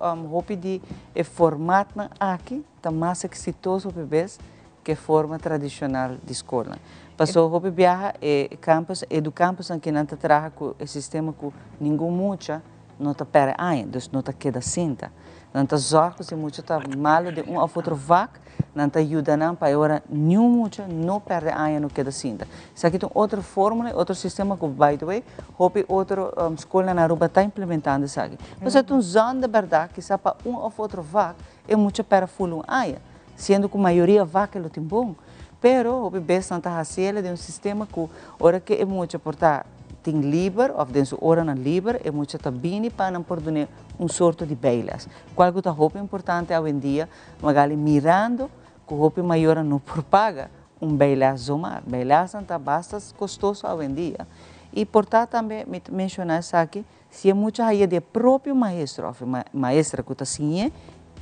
formato aqui está mais exitoso para bebês que a forma tradicional de escola. Passou a viajar campus, Educampus, que não está trabalhando com o sistema que ninguém muda, não está pera ainda, então não está queda cinta. Não está zorgo se muito está malo de a outro vac, não está ajudando para agora nenhum muito não perde ainda no queda cinta. Isso aqui tem outra fórmula, outro sistema que by the way, hope outra escola na Aruba está implementando isso aqui. Mas é um zona de verdade que sabe para ou outro vac é muito para full ainda, sendo que a maioria vac é tem bom. Pero hope best não está fazendo de sistema que hora que é muito portar tem livre, ou dentro hora na livre, é muito bem para não perder sorto de bailas. Qual que é o importante hoje em dia, Magali, mirando que o roupa maior não propaga bailas zomar. Bailas não está bastante custoso hoje em dia. E, portanto, também mencionar isso aqui, se é muito aí de próprio maestro, maestra que está assim,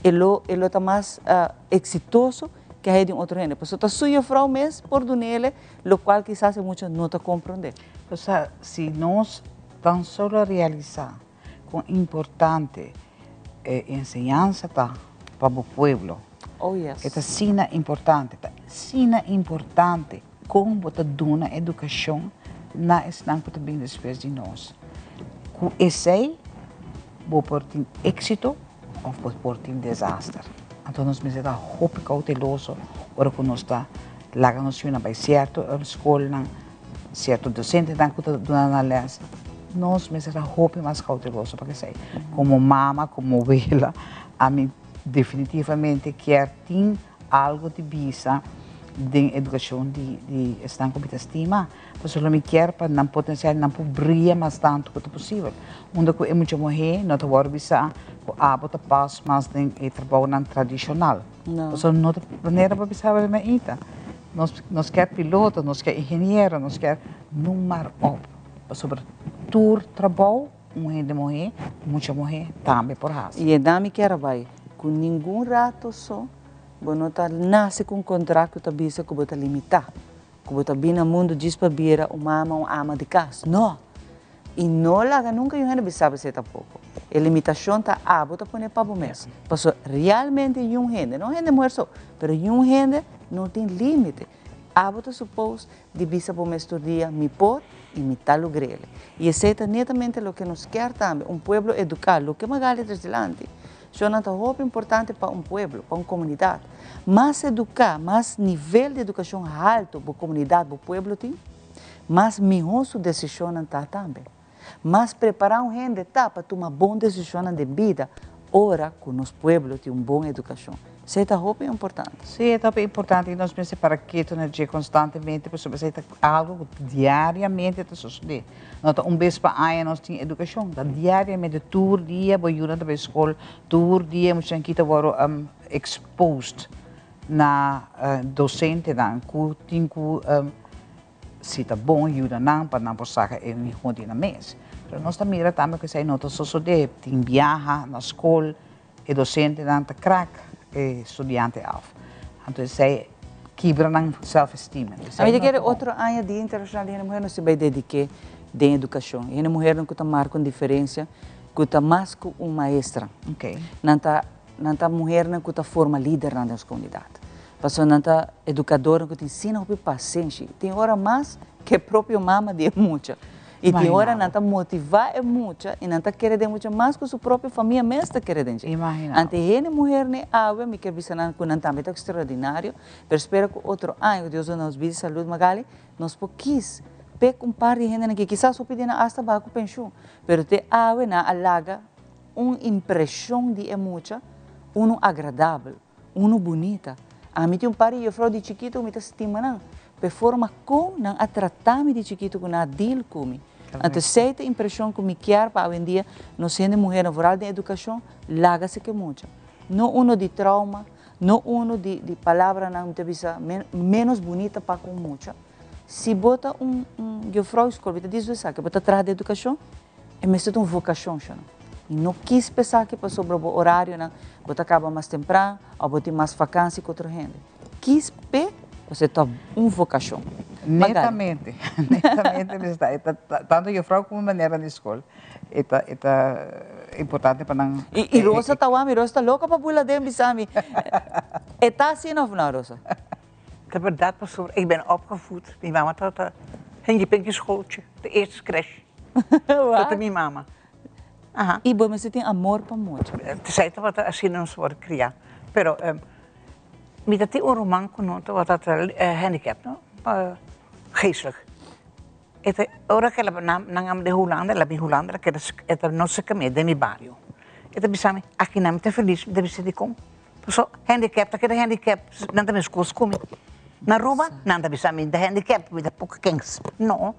ele está mais exitoso que é de outro gênero. Porque está suja frau mesmo por nele, o qual quizás muitos não está compreendendo. O sea, se nós tão só realizar com importante ensinança para o povo, esta sina importante, como botar duna educação na estanco também depois de nós. Com esse, vou por êxito ou vou por desastre. Então nós precisamos estar muito cauteloso, ora que nós está lá que nós vai certo, a escola certo docente dan conta de uma análise, nós mesmos roupa mais cauteloso para que sei. Como mama, como abuela, a mim definitivamente quer ter algo de visa de educação de estar com muita estima, porque eu me quero para não potenciar, não brilhar mais tanto quanto possível. Onde é muito morrer, não te vou visa, a bota passo mais de trabalho tradicional. Então não te maneira para pensar bem ainda. Nós quer piloto, nós quer engenheiro, nós quer número sobre todo trabalho, gente morrer, muita morrer, também por razão. E é dami que era vai, com nenhum rato só, você tá nasce com um contrato que bisa que você limitar, que você bem no mundo diz para bira uma ama de casa, não. E não lá nunca eu não sabe se tá pouco. A limitação tá você põe para o mês. Porque realmente gente, não gente mulher só, mas gente não tem limite. Você supôs de bisa para o mês todo dia, me pôr e me tal grele. E esse é netamente o que nos quer também, povo educado, o que Magali traz delante. Isso é muito importante para povo, para uma comunidade. Mais educar, mais nível de educação alto para a comunidade, para o povo tem, mais melhor sua decisão está também. Mas preparar gente para tomar boa decisão de vida, ora que o nosso povo tem uma boa educação. Isso é muito importante. Sim, é muito importante e nós pensamos para que tu não constantemente, porque você algo diariamente está sucedendo. Nós vez para ano nós temos educação, diariamente todo dia, vou ir para a escola, todo dia nós temos que estar exposed na docente dan, que tem que se está bom ajuda não para não passar em rotina na mesa. Mas nós também também que sei nota sucede, tem viaja na escola, e docente dan te crack estudante af. Então, sei quebra na self-esteem. Eu quero outro ano Dia Internacional da Mulher, nós vai dedicar de educação. E a mulher não está marcando diferença, que está mais que uma maestra. Okay. Não está mulher não está forma líder na nossa comunidade. Passou não está educadora que te ensina a paciência. Tem hora mais que a própria mama de muita. E tem hora não está motivar muito e não está querendo muito mais que a sua própria família mesmo está querendo. Imagina. Ante a mulher ne água, me quer dizer que não está muito extraordinário, mas espero que outro ano Deus nos bide saúde magali, nos pouquis pe par de gente que quizás o pedina hasta baco pensão, pero te água na alaga impressão de mucha, agradável, bonita. A mim tem par de eu falo de chiquito, me está estima não, pe forma com não a tratar-me de chiquito com a deal comigo. Então, essa impressão que me quer para hoje em dia, nós sendo mulher na de educação, laga-se que muito. Não de trauma, não de palavra não menos bonita para com muito. Se bota eu falo escola, diz você que bota atrás da educação, é mesmo uma vocação, e não quis pensar que para sobre o horário, não, bota acaba mais temprano, ou bota mais vacância com outra gente. Quis você está vocação. Netamente, tanto eu falo como maneira na escola, é importante para não... E Rosa está lá, Rosa está louca para pular dentro, sabe? Está assim of não, Rosa? De verdade, pastor, ik ben opgevoed. Mijn mama had een hengje schooltje, de eerste crash. Dat is mijn mama. Aha. E você tem amor para muito. Zij dat wat assim não se pode criar. Pero, me dat een roman genoemd, wat dat handicap, no? Geestelijk. Ora que ela não de Holanda, ela vem Holanda, que é nossa caminho de meu bairro. Então pensamos, aqui não me feliz, deve ser de como. Só handicap, que é handicap, não tem coisas como. Na rua, não tem pensamos de handicap, met pouca kings. Não,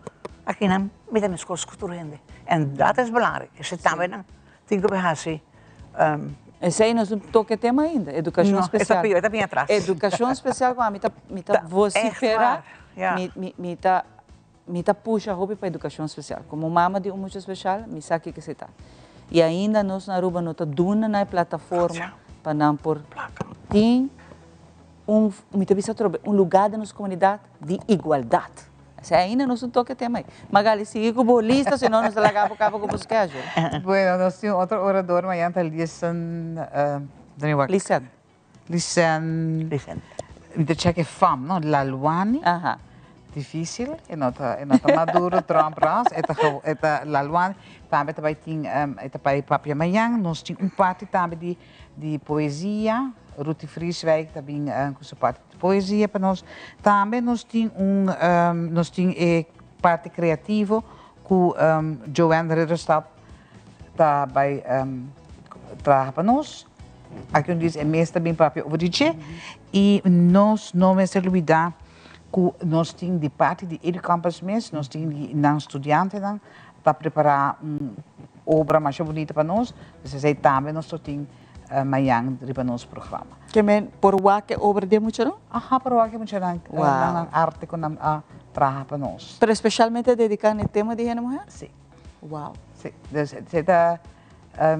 aqui não me tem coisas culturele. En dat is belangrijk. Ze também não tem que pensar assim. Esse aí nós não toca tema ainda, educação especial. Está bem atrás. Educação especial, me tá vocifera, me tá puxa roupa para educação especial. Como mama de muito especial, me sabe que você está. E ainda nós na Aruba nós tá duna na plataforma para não por tem lugar da nossa comunidade de igualdade. Se ainda não se toca tema aí. Magali, sigue com o lista, senão nós largamos para com os queijos. Bueno, nós temos outro orador, mas está Lisan... Lisan... Me check fam, no? Lalwani. Aha. Difícil, e nota maduro, Trump ras, eta Lalwani. Também tem, eta para Papia Mayang, nós temos parte também de poesia, Ruti Frieswijk, também com sua parte de poesia para nós. Também nós temos parte criativa com Joanne Ridderstad também trabalha para nós. Aqui onde diz é mês também para o DJ e nós não vamos olvidar que nós temos de parte de Educampus mês, nós temos de não estudante para preparar obra mais bonita para nós. Então também nós temos Mayang para nosso programa. Que men por o que obra de muito não? Aha, por o que muito não. Na arte com a trabalhar para nós. Pero especialmente dedicado ao tema de gente mulher? Sim. Uau. Sim. Então,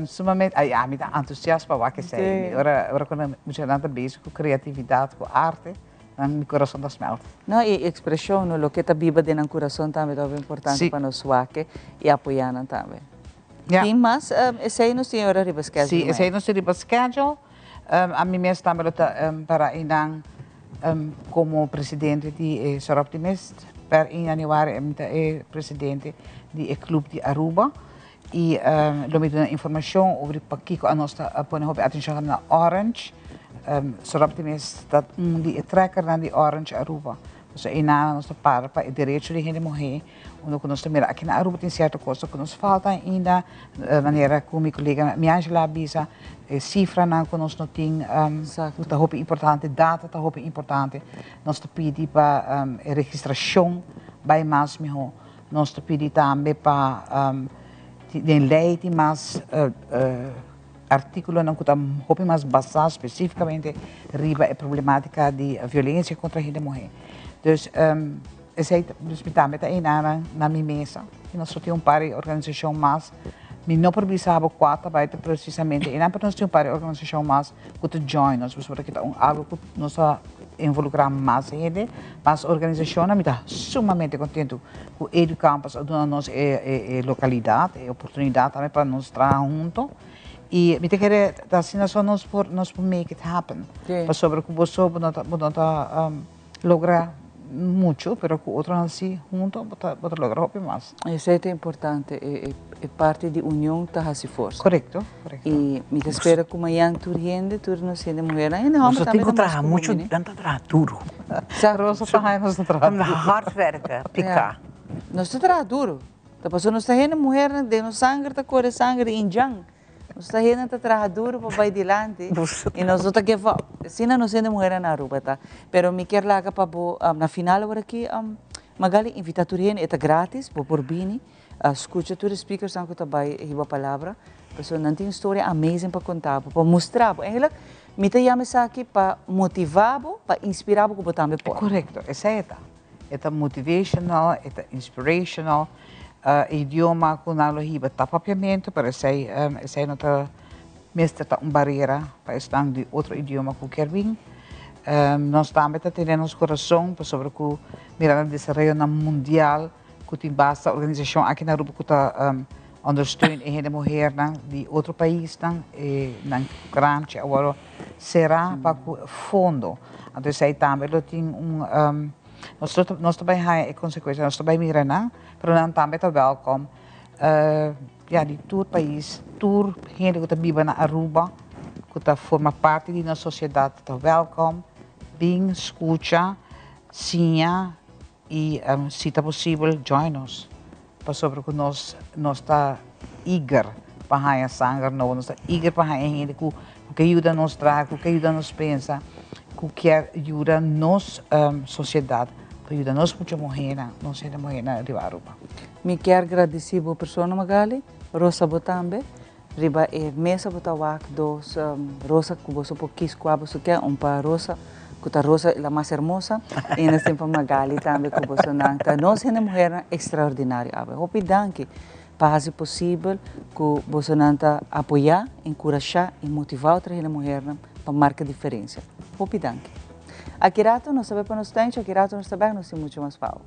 sumamente, me dá entusiasmo para o que sei. Agora quando muito não está bezig com criatividade, com arte, meu coração está smelt. Não, e expressão, o que está viva dentro do coração também é importante para nós e apoiar também. Yeah. Sim, mas esse aí não tem hora de schedule. Sim, esse aí não tem schedule. A mim mesmo também para inang como presidente de Soroptimist, per 1 januari é presidente do clube de Aruba e lo me dá informação sobre o que a nossa põe atenção na Orange. Soroptimist dat die trekker naar die Orange Aruba. Então, e na nossa para o direito de gente morrer, onde nós também aqui na Aruba tem certa coisa que nos falta ainda, maneira como minha colega minha Angela avisa, cifra não que nós não tem, está roupa importante, data está roupa importante, nós te pedi para registração, vai mais melhor, nós te pedi também para tem lei de mais artículo não que está roupa mais basado especificamente riba a problemática de violência contra a gente mulher. Dus me também está aí na minha mesa. E nós temos par de organização mais. Me não precisava quatro vai precisamente. E não nós temos par de organização mais que te join nós. Porque é algo que nós involucrar mais gente. Mas a organização me está sumamente contente com o campus, dando nos localidade, oportunidade também para nós trabalhar juntos. E me querer assim nós por make it happen. Para sobre que você não lograr muito, pero com outros assim juntos pode lograr mais. Isso é importante, é parte de união da raça força. Correto. E me espera como amanhã tu rende, tu não sendo mulher, ainda vamos também trabalhar muito, tanto trabalhar duro. Rosa para nós não trabalha. Hard werken, picar. Nós trabalhamos duro. Da pessoa não está rende mulher, de no sangue da cor de sangue injang. Nós está rende trabalhar duro para vai adiante. E nós não give up. Assim não sendo mulher na Aruba, tá? Pero me quer lá para na final agora aqui Magali invita tu rende, é grátis, por bini. Escuta tu speakers que tu vai riba palavra. Pessoa não tem história amazing para contar, para mostrar. Eigenlijk me te chama aqui para motivar, para inspirar o que também pode. Correto, essa é motivational, é inspirational. Idioma com a lohiba tá papiamento, para sei não está mesmo tá barreira para estar de outro idioma que quer vir. Nós também temos nosso coração para sobre que mirar desenvolvimento mundial que tem basta organização aqui na Aruba que está understeunen a gente mulher de outro país na grande agora será para o fundo. Então sei também tem nós também há consequências, nós também miramos, mas nós também está welcome. De todo país, toda gente que vive na Aruba, que forma parte da nossa sociedade, está welcome, bem, escuta, sinha e, se está possível, join us. Sobre que nós está eager para a sangue, nós está eager para a gente que ajuda a nos trazer, que ajuda a nos pensar. Que quer ajudar nossa sociedade, para ajudar nós muita mulher, nós somos mulher na Aruba. Me quero agradecer a pessoa Magali, Rosa Botambe, riba mesa botawak dos Rosa que você quis que você quer para Rosa, que a Rosa é a mais hermosa, e nós temos Magali também que você não. Nós somos mulher extraordinária. Hope danke para se possível que você não apoiar, encorajar e motivar outras mulheres para marcar diferença. Hope danke. Aqui rato nós sabemos para nós temos, aqui rato nós sabemos nós temos muito mais fácil.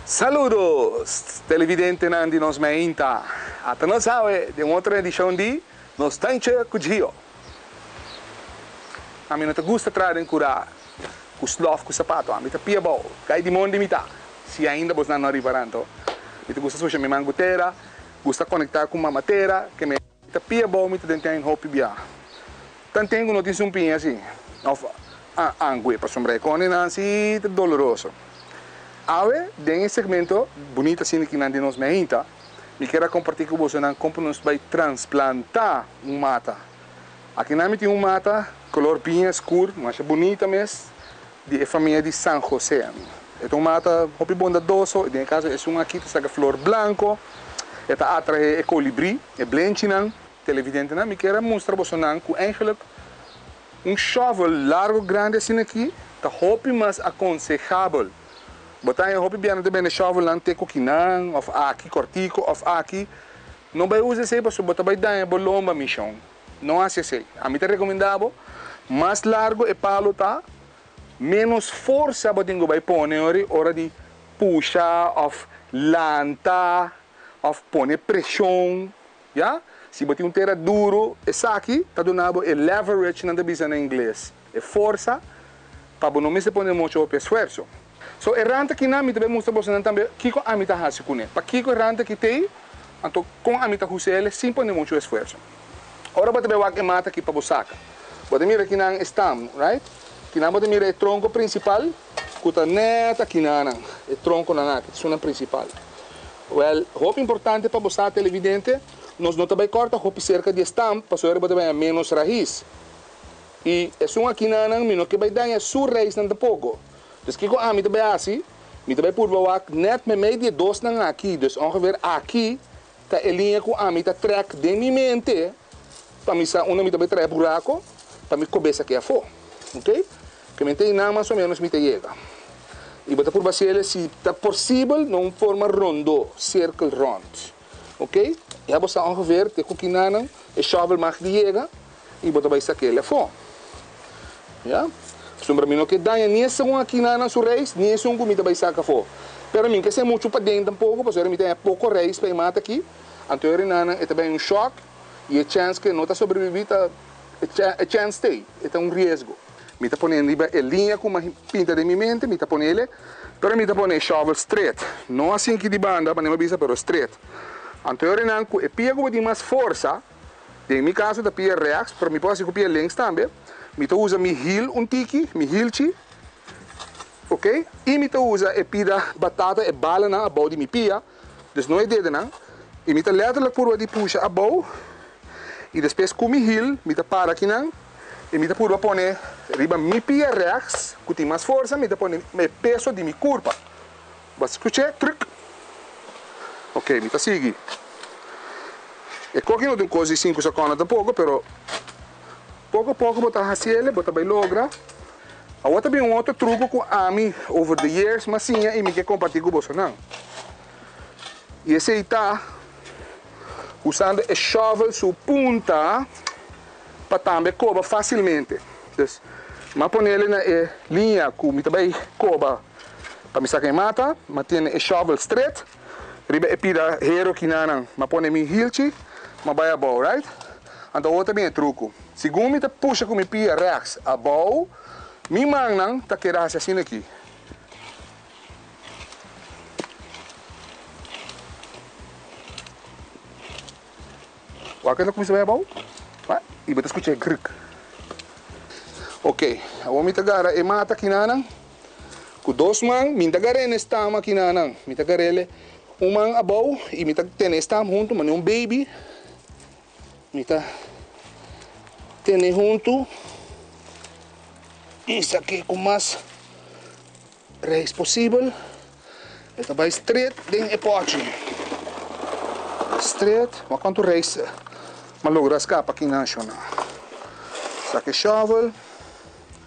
Saludos, televidente Nandi nos meinta. Até nós sabe de outra edição de Nos Tanche Kujio. A mim não te gusta trazer em curar com os love, com o sapato, a mim te pia bom, cai de mão de mita. Se ainda você não arribarando, me te gusta suja minha mangutera, gusta conectar com uma matéria, que me te pia bom, me te tem hope bia. Tanto tenho notícia pinha assim, of angue para sombra com assim doloroso. Ave, nesse segmento, bonita assim que nandi nos meinta, me quero compartilhar com você como nós vai transplantar mata. Aqui na minha tem mata, color pinha escuro, mas é bonita mesmo, de família de San José. É uma mata, hopi bondadoso, em caso é uma aqui que está flor branco, é atrai colibri, é blenchinan, televidente na, me quero mostrar você com eigenlijk shovel largo grande assim aqui, tá hopi mais aconselhável. Botar em roupa bem também shovel lá tem coquinão, of aqui cortico, of aqui não vai usar isso para botar vai dar em bolomba missão. Não é assim. A mim te recomendava mais largo e palo tá, menos força botinho vai pôr hora de puxar, of lanta, of pone pressão, ja? Se botar terra duro, essa aqui, tá donado é leverage na bisa na inglês, é força, para não se pone muito o esforço. So errante que na mita mostra você também kiko amita hasi kune. Pa kiko errante que tem, então com amita husele sem pone muito esforço. Ora bota be wak mata aqui para bosaca. Bota mira aqui na stam, right? Que na bota mira o tronco principal, kuta neta aqui na o tronco na que é o principal. Well, roupa importante para bosaca televidente, nós não também corta roupa cerca de stam, para só bota bem menos raiz. E é um aqui na mino que vai dar sua raiz não pouco. Dus kijk aan, met de base, met de bijvoorbeeld net met mij die dos nang aqui, dus ongeveer aqui, ta linha com a mita track de mi mente, para misa uma mita vai trazer buraco, para mi cabeça aqui a fo, ok? Que mente não mais ou menos mita chega. E bota por base se tá possível numa forma rondo, circle round, ok? E a você ongeveer te kukinanang, e shovel mag die chega, e bota vai saquele a fo, ja? Sombra mim não que dá nem essa um aqui na sua reis, nem essa um comida vai sacar fora. Pero mim que se muito para dentro um pouco, porque mim tem pouco reis para mata aqui. Então eu nana é também um choque e a chance que não está sobreviver, a chance tem, é um risco. Me tá ponendo a linha com uma pinta de minha mente, me tá ponendo ele, pero me tá ponendo shovel straight, não assim que de banda, mas não bisa pero straight. Então eu nana com a pia com mais força, em meu caso da pia reax, pero me posso copiar links também. Me usa mi heel tiki, mi heelchi, ok? E me usa e pida batata e bala na abou de mi pia, dus não é dedo não. E me letterlijk por de puxa abou, e depois com mi heel, me para aqui não, e me por pone riba mi pia reax, com mais força, me pone me peso de mi curva. Vas escutar, truc. Ok, me sigue. E qualquer não tem coisa de 5 segundos pouco, pero pouco a pouco botar raciele, botar bem logra. A outra bem outro truque com a mim over the years, mas sim, e me quer compartilhar com você não. E esse aí tá usando a shovel sua punta para também coba facilmente. Então, mas põe ele na linha com me também coba para me sacar mata, mas tem a shovel straight. Riba e pida hero que não, mas põe me hilchi, mas vai a bow, right? Então outra bem é truco. Segundo me puxa com mi pia rechts a bow, mi mão não tá querendo assim aqui. O que não começa a bow? Vai, e você escuta gruk. Ok, agora me tagara e mata aqui não. Com dois mãos, me tagara nesse tama aqui não. Me tagara ele mão a bow e me tagara nesse tama junto, mas não baby. Me tá tem junto isso aqui com mais reis possível. Esta vai straight dentro do pote. Straight, mas quanto reis mas logra escapa aqui na chão. Saque shovel,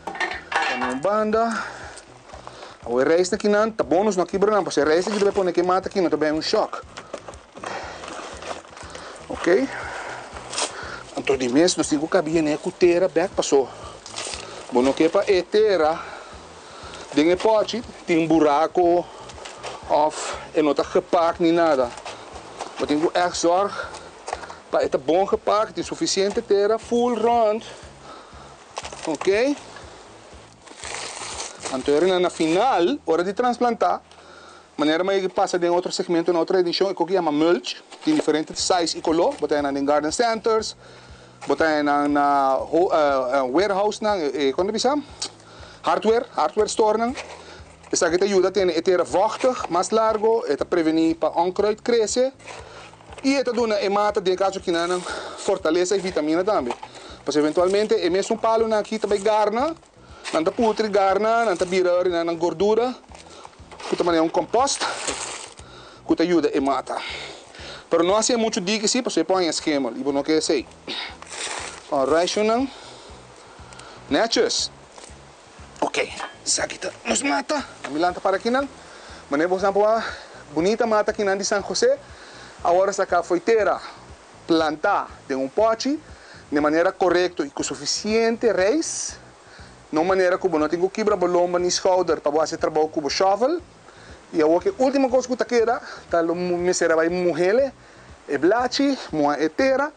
põe banda. O reis aqui não, tá bônus não quebra não, porque reis aqui deve pôr que mata aqui não também é um choque. Ok? Então de mês nós temos que cabia né cuteira back passou. Bom não que para etera dentro do pote tem buraco of e não tá gepakt nem nada. Mas tem que echt zorg para het bom gepakt, tem suficiente terra full round. Ok? Então na final hora de transplantar, maneira mais que passa em outro segmento na outra edição é que chama mulch, tem diferentes size e color, botar na garden centers. Botar na warehouse na quando bisa hardware store na essa que te ajuda a ter vochtig mais largo e te prevenir para onkruid crescer e te dona e mata de caso que não fortaleza e vitamina também pois eventualmente é mesmo palo na aqui também garna não te putri garna não te birar na gordura que também é compost que te ajuda e mata pero não é muito dica sim porque põe esquema e não quer sei. Alright, não? Netjes. Ok, isso aqui nos mata. A milanta para aqui não. Mas vamos a bonita mata aqui de San José. Agora essa foi terra plantar de pote de maneira correta e com suficiente raiz. Não maneira como não tenho quebra bolomba nem schouder para fazer trabalho com o shovel. E a última coisa que eu quero, tá me será vai mujeres, e blachi, moa etera,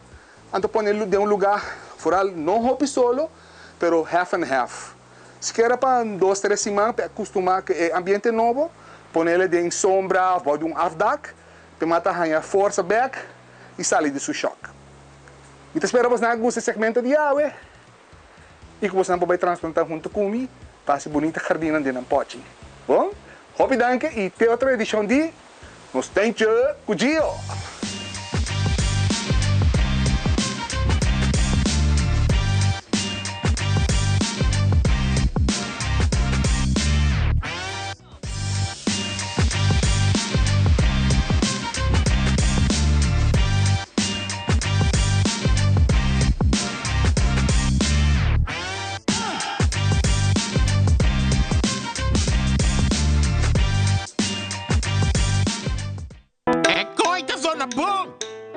então põe de lugar fora não roupa solo, pero half and half. Se quer para 2, 3 semanas para acostumar com o ambiente novo, põe ele em sombra, vai de afdak, para matar a força back e sair de seu choque. E te espero você nesse segmento de água e que você não vai transplantar junto comigo para essa bonita jardina de Nampochi. Bom? Hope danke e até outra edição de Nos Tente Cudio.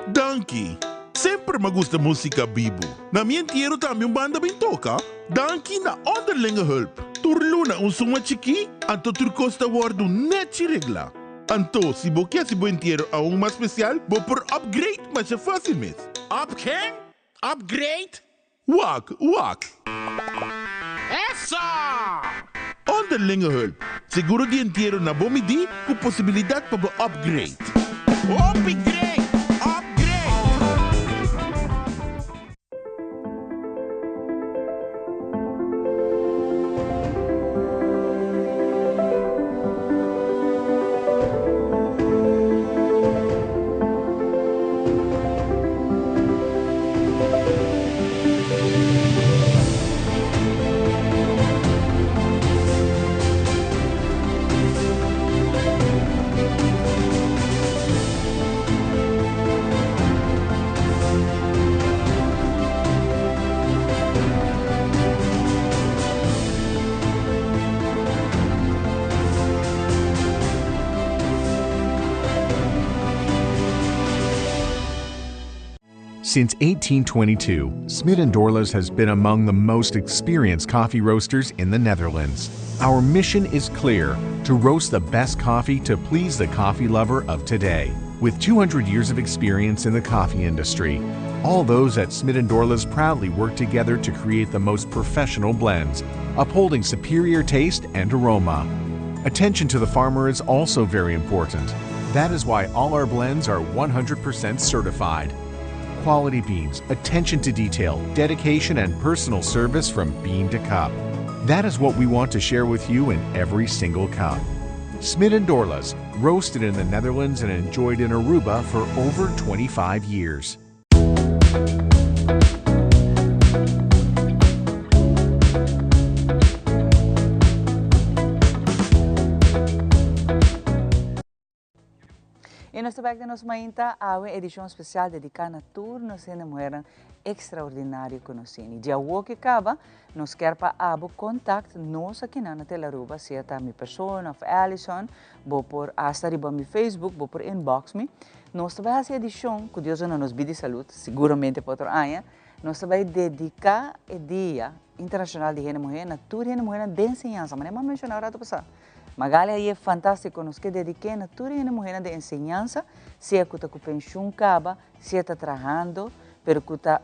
Danke. Sempre me gusta música bibo. Na minha inteiro também banda bem toca. Danke na onderlinge hulp. Turluna som chiqui, anto turcosta wardu net regla. Anto, se bo quer se bo inteiro a mais especial, bo por upgrade, mas é fácil mesmo. Quem? Upgrade? Wak. Essa! Onderlinge hulp. Seguro de inteiro na bomidi, com possibilidade para bo upgrade. Upgrade! Since 1822, Smit & Dorlas has been among the most experienced coffee roasters in the Netherlands. Our mission is clear: to roast the best coffee to please the coffee lover of today. With 200 years of experience in the coffee industry, all those at Smit & Dorlas proudly work together to create the most professional blends, upholding superior taste and aroma. Attention to the farmer is also very important. That is why all our blends are 100% certified. Quality beans, attention to detail, dedication, and personal service from bean to cup. That is what we want to share with you in every single cup. Smit & Dorlas, roasted in the Netherlands and enjoyed in Aruba for over 25 years. E nós também nos mainta a uma edição especial dedicada a todos nós mulheres extraordinárias que nós temos. Dia que acaba, nós queremos para contato nós aqui na Telaruba, se é a minha pessoa, ou Alison, vou por hasta riba meu Facebook, vou por inbox me. Nós também essa edição, que Deus não nos bide saúde, seguramente para outro ano, nós também dedicar o Dia Internacional de Gênero Mulher, na toda a mulher de ensinança, mas não mencionar o passar. Magali aí é fantástico, nós que dediquemos a toda a mulher de ensinança, se é que está com pensão caba, se está trabalhando, pero que está...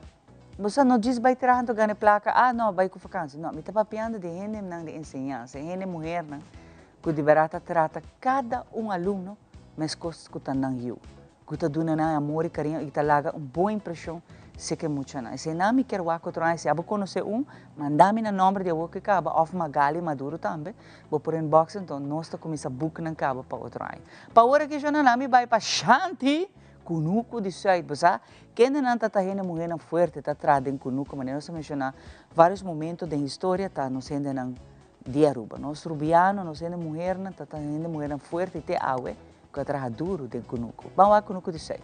Você não diz vai trabalhando, ganha placa, não, vai com vacância. Não, me está papiando de gente de ensinança, gente mulher, que de barata trata cada aluno, mas coisas que está não eu. Que está dando amor e carinho e está laga uma boa impressão, se que muito não. Se não me quer o outro, se eu conhecer manda-me o nome de o que acaba, ou Magali Maduro também, vou por inbox, então nós estamos a book na caba para outro ano. Para hora que eu não me vai para Shanti, Kunuku de Suai, você quem não está tendo mulher forte, está atrás de Kunuku, mas nós mencionar vários momentos da história, tá nos sendo na de Aruba. Nós rubiano, nós sendo mulher, está tendo mulher forte, e tem água, que atrás duro de Kunuku. Vamos lá, Kunuku de Suai.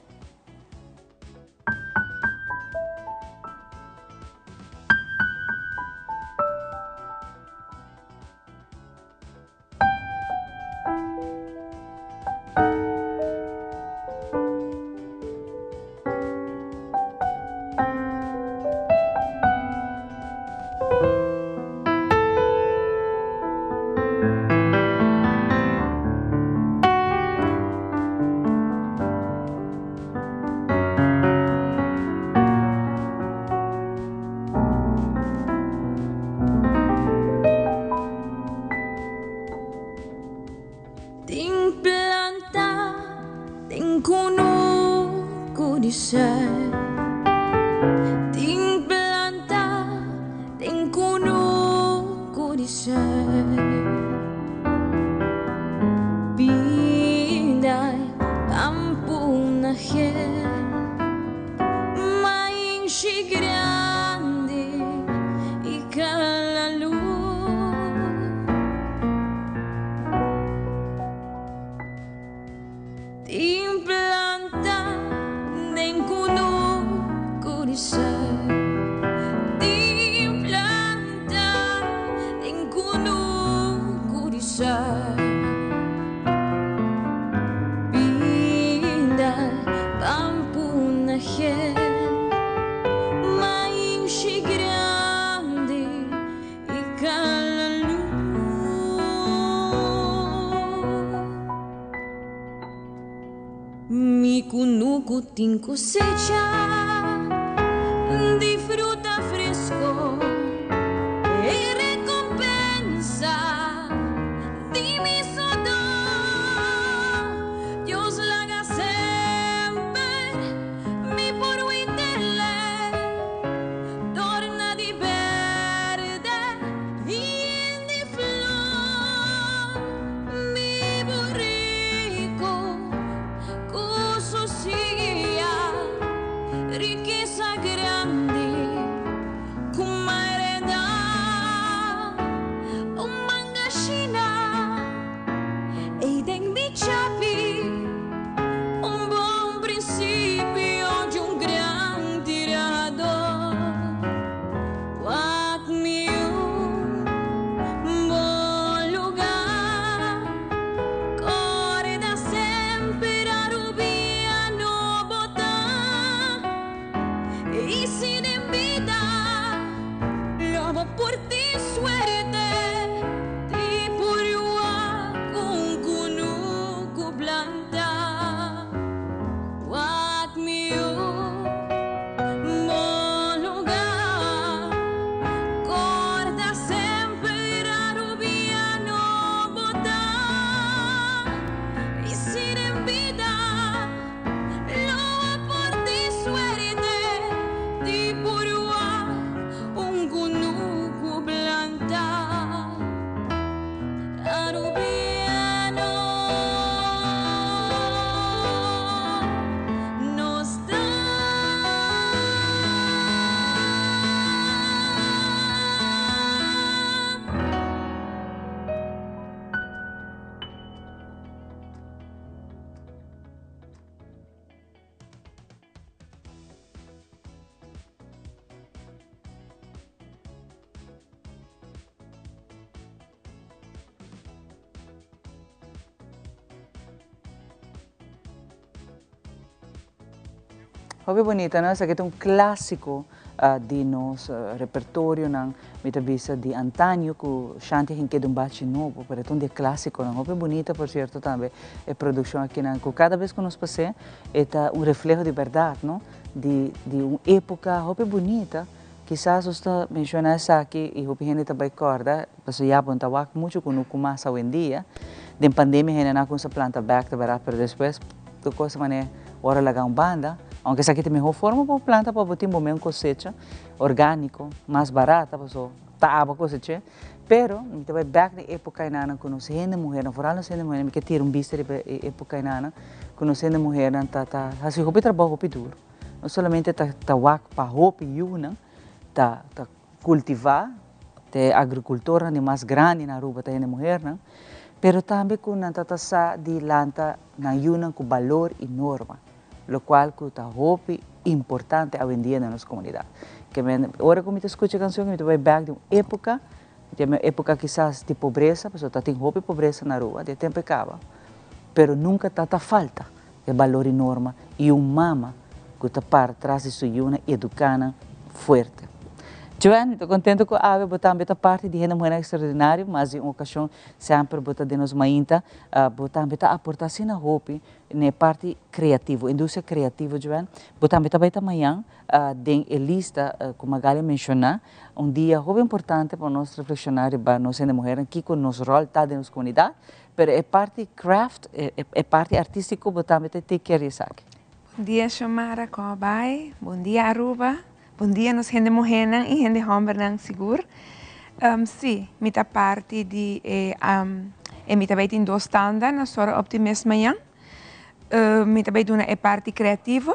dizer. Ting planta, ting kuno ko dizer. Pinday tampung na maing si grande ikalalo. Ting planta den kuno ko dizer. Ting planta den kuno ko dizer. Pinday tampung na maing si grande ikalalo. Mi kunuko ting cosecha di fruta fresco e recompensa di mi sudor. Dios la haga sempre mi porvitele torna di verde y di flor mi burrico cuso sia riqueza grande como heredad un mangashina e den mi chapi un buon principio de un gran tirador. What me un buon lugar corda sempre a rubia no botar y sin envidia lobo por ti suerte ti puriua con kunuku planta. What me buon lugar corda sempre a rubia no botar y sin envidia lobo por ti suerte ti puriua un kunuku planta. Arubiano nos da Hobby bonita, no? Esse aqui é um clássico de nosso repertório, não? Muita vista de antanho, que chante em que um bate novo, para um de clássico, não? Hobby bonita, por certo, também é produção aqui, não? Que cada vez que nós passamos, é reflexo de verdade, não? De uma época, hobby bonita. Quizás você mencionar isso aqui e hobby gente também corda, porque já bom tawak muito com o começo hoje em dia. De pandemia, gente não com essa planta back, mas depois, de coisa maneira, hora lagar uma banda. Aunque essa aqui tem melhor forma para planta para botar um cosecha orgânico, mais barata, para tá aba cosecha. Pero, então vai back na época inana, conhecendo mulher, na foral conhecendo mulher, me quer ter vista de época inana, conhecendo mulher, tá assim, hopi trabalho hopi duro. Não somente tá wak para hopi yuna, tá cultivar, te agricultura de mais grande na rua tá mulher, não? Pero também com a tasa de lanta na yuna com valor enorme. Lo cual é hopi importante hoje em dia na nossa comunidade. Que agora que eu escuto a canção, eu vai back de uma época quizás de pobreza, pessoa tem hopi pobreza na rua, de tempo acaba, pero nunca tá falta de valor enorme e mama que está para trás de sua yuna educana forte. Joan, estou contente com a ave, botar a parte de uma maneira extraordinária, mas em uma ocasião sempre botar de nós mainta, botar a aportação na hopi, na parte criativa, indústria criativa, Joan, botar a amanhã, de lista, como a Gália mencionou, dia muito importante para nós reflexionar e para nós ser mulher, aqui com nosso rol está dentro da comunidade, mas é parte craft, é parte artística, botar a ter que isso aqui. Bom dia, Xiomara, Kobai. Bom dia, Aruba. Bom dia, nos gente mohenan e gente hombernan seguro. Sim, mita parte de mita beit in 2 tanda na sora optimisme yang. Mita beit duna parte creativo.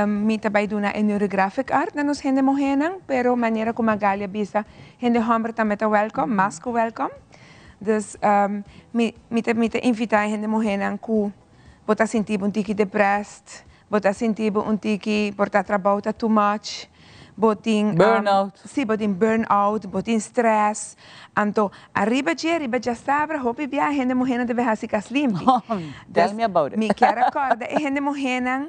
Mita beit duna neurographic art na nos gente mohenan, pero maneira como a galia bisa gente homber também tá welcome, masco welcome. Dus mita invitar gente mohenan ku bota sentir um tiki depressed, bota sentir um tiki porta trabalho too much. Botin burnout. Sim, botin burnout, botin stress. Então, arriba já sabe, hopi bia gente morrendo deve hasi kas limpi. Tell me about it. Me quero acorda, e gente morrendo,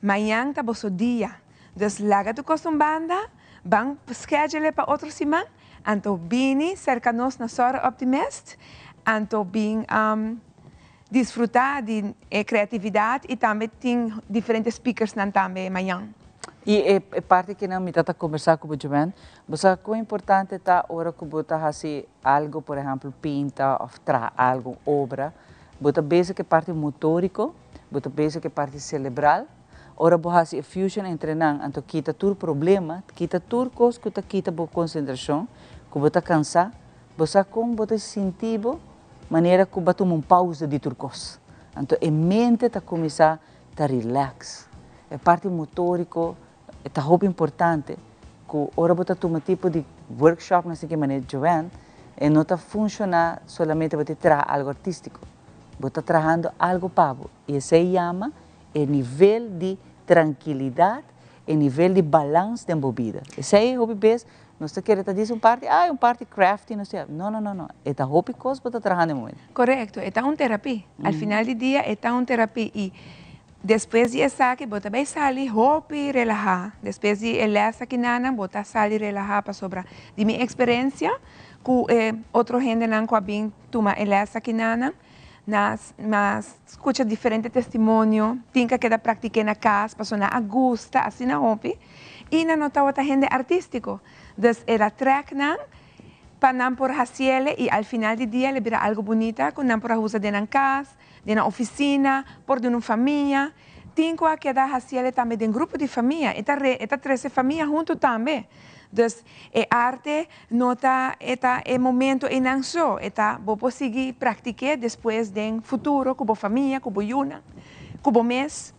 manhã tá bosso dia. Dus laga tu costum banda, bang schedule para outro semana. Então, bini cerca nos na sora optimist. Então, bin desfrutar de criatividade e também tem diferentes speakers nan também manhã. E é parte que não me está conversar com o jovem, mas é importante tá hora que você faz algo, por exemplo, pinta ou traz algo obra, você pensa que parte motórico, você pensa que parte cerebral, ora você faz fusion entre nang, então quita todo problema, quita tudo coisa que quita boa concentração, que você cansa, você como você sentir maneira que você toma pausa de tudo coisa, então a mente está começar a relax, é parte motórico. É muito importante que ora você toma tipo de workshop na seguinte maneira jovem e não está funcionar somente você trazer algo artístico, você está trazendo algo pago e isso se chama o nível de tranquilidade, o nível de balanço da vida. Isso aí hobby base, não está querendo dizer um parte crafty, não sei, não, é a hobby coisa que você está trazendo no momento. Correto, é uma terapia. Al final do dia é uma terapia e depois de essa que você vai sair hopi relaxar. Depois de essa que nana, você sair relaxar para sobrar. De minha experiência, com outro gente não com a bem toma essa que nana, mas escuta diferente testemunho, tem que quedar praticar na casa, para sonar a gusta, assim na hopi, e na nota outra gente artístico. Então, era track não, para não por haciele e al final do dia ele vira algo bonita, com não por usa de na casa, de na oficina, por de uma família. Tem que dar haciele também de um grupo de família, eta 13 famílias junto também. Então, a arte nota é momento e não só, vou conseguir praticar depois de futuro, com a família, com a yuna, com o mês.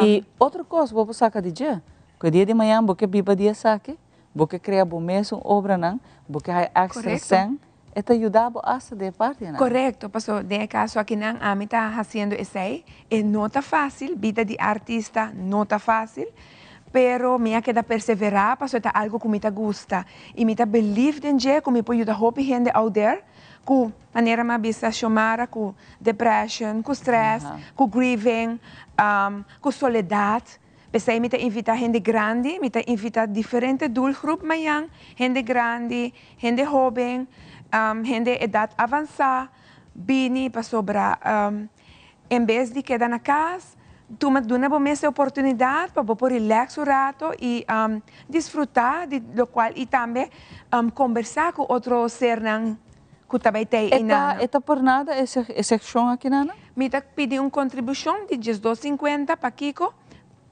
E outra coisa, vou sacar de dia, que dia de manhã, porque biba dia saque, porque cria bom mês uma obra não, porque há extra sen, eta ajudava a de parte não. Correto, passou de caso aqui não, a mim está fazendo isso aí, é não tá fácil, vida de artista não tá fácil, pero me queda perseverar, passou tá algo que me tá gusta e me tá believe em dia, como me pode ajudar hopi gente out there, com maneira mais bisa chamar com depression, com stress, com grieving, com soledade. Pensei me invitar gente grande, me invitar diferentes doelgroep manhã, gente grande, gente jovem, gente de idade avançada, bini para sobrar. Em vez de quedar na casa, toma uma boa oportunidade para poder relaxar um rato e desfrutar de lo qual e também conversar com outro ser que também tem. Eta por nada essa seção aqui nana? Me pedi uma contribuição de $2.50 para Kiko.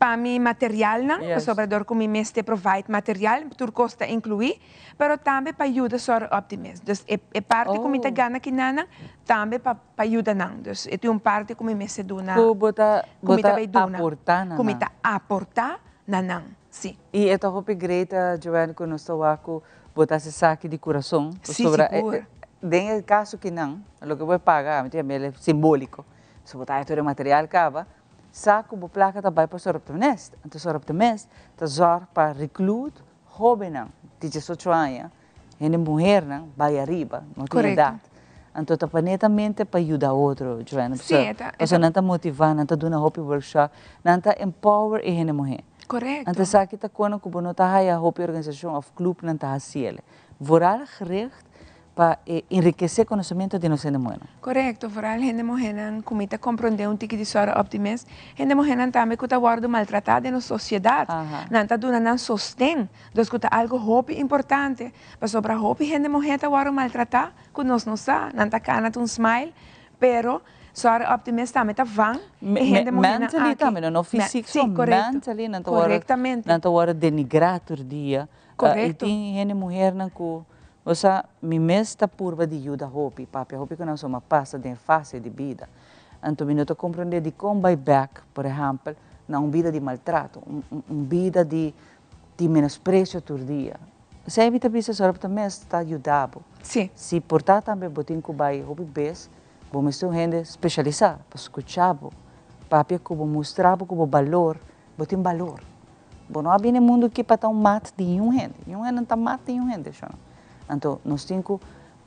Para mim, material, não? Yes. Sobrador como me este provide material, tudo custa incluir, mas também para ajudar sobre optimismo. Então, é parte como me gana aqui, não, também para ajudar, não. Então, é uma parte como me se duna. Como aportar, não? Como aportar, não, sim. E é tão great, Joanne, quando estou aqui, botar esse saque de coração. Sim, seguro. Nesse caso que não, o que vou pagar, é simbólico. Se botar todo o material, acaba. Saco bo placa também para o optimist. Então, o optimist está zorg para recrutar jovem, de 18 anos, e mulher, vai arriba, não tem idade. Então, está netamente para ajudar outro, Joana. Sim, então, não está motivando, não está dando um hopi workshop, não está empower e a mulher. Correto. Então, sabe que está quando que não está a hopi organização ou clube não está a cielo. Vooral gericht para enriquecer o conhecimento de nós mulheres. Correto, vooral gente mulher como está compreender um tique de sora optimist, gente mulher também que está guardo maltratada na sociedade, não está dando não sostém, então que está algo hopi importante, para sobre hopi gente mulher está guardo maltratada, que nós não sabe, não está cana um smile, pero Sora optimista também tá van. Mentally também, não físico, só mentally, não tá corretamente. Não tá hora denigrar todo dia. Correto. E tem gente mulher não que, você me mesta purva de ajuda hopi, papi, hopi que não sou uma passa de fase de vida. Então, eu estou compreendendo de como vai back, por exemplo, na uma vida de maltrato, uma vida de menosprezo todo dia. Se a gente pensa sobre também está ajudado. Sim. Se portar também botin que vai hopi bes, vamos ter gente especializada para escuchar, papi que vou mostrar que o valor, botin valor. Bom, não há bem no mundo que para um mate de um gente não está mate de um gente, então nós temos que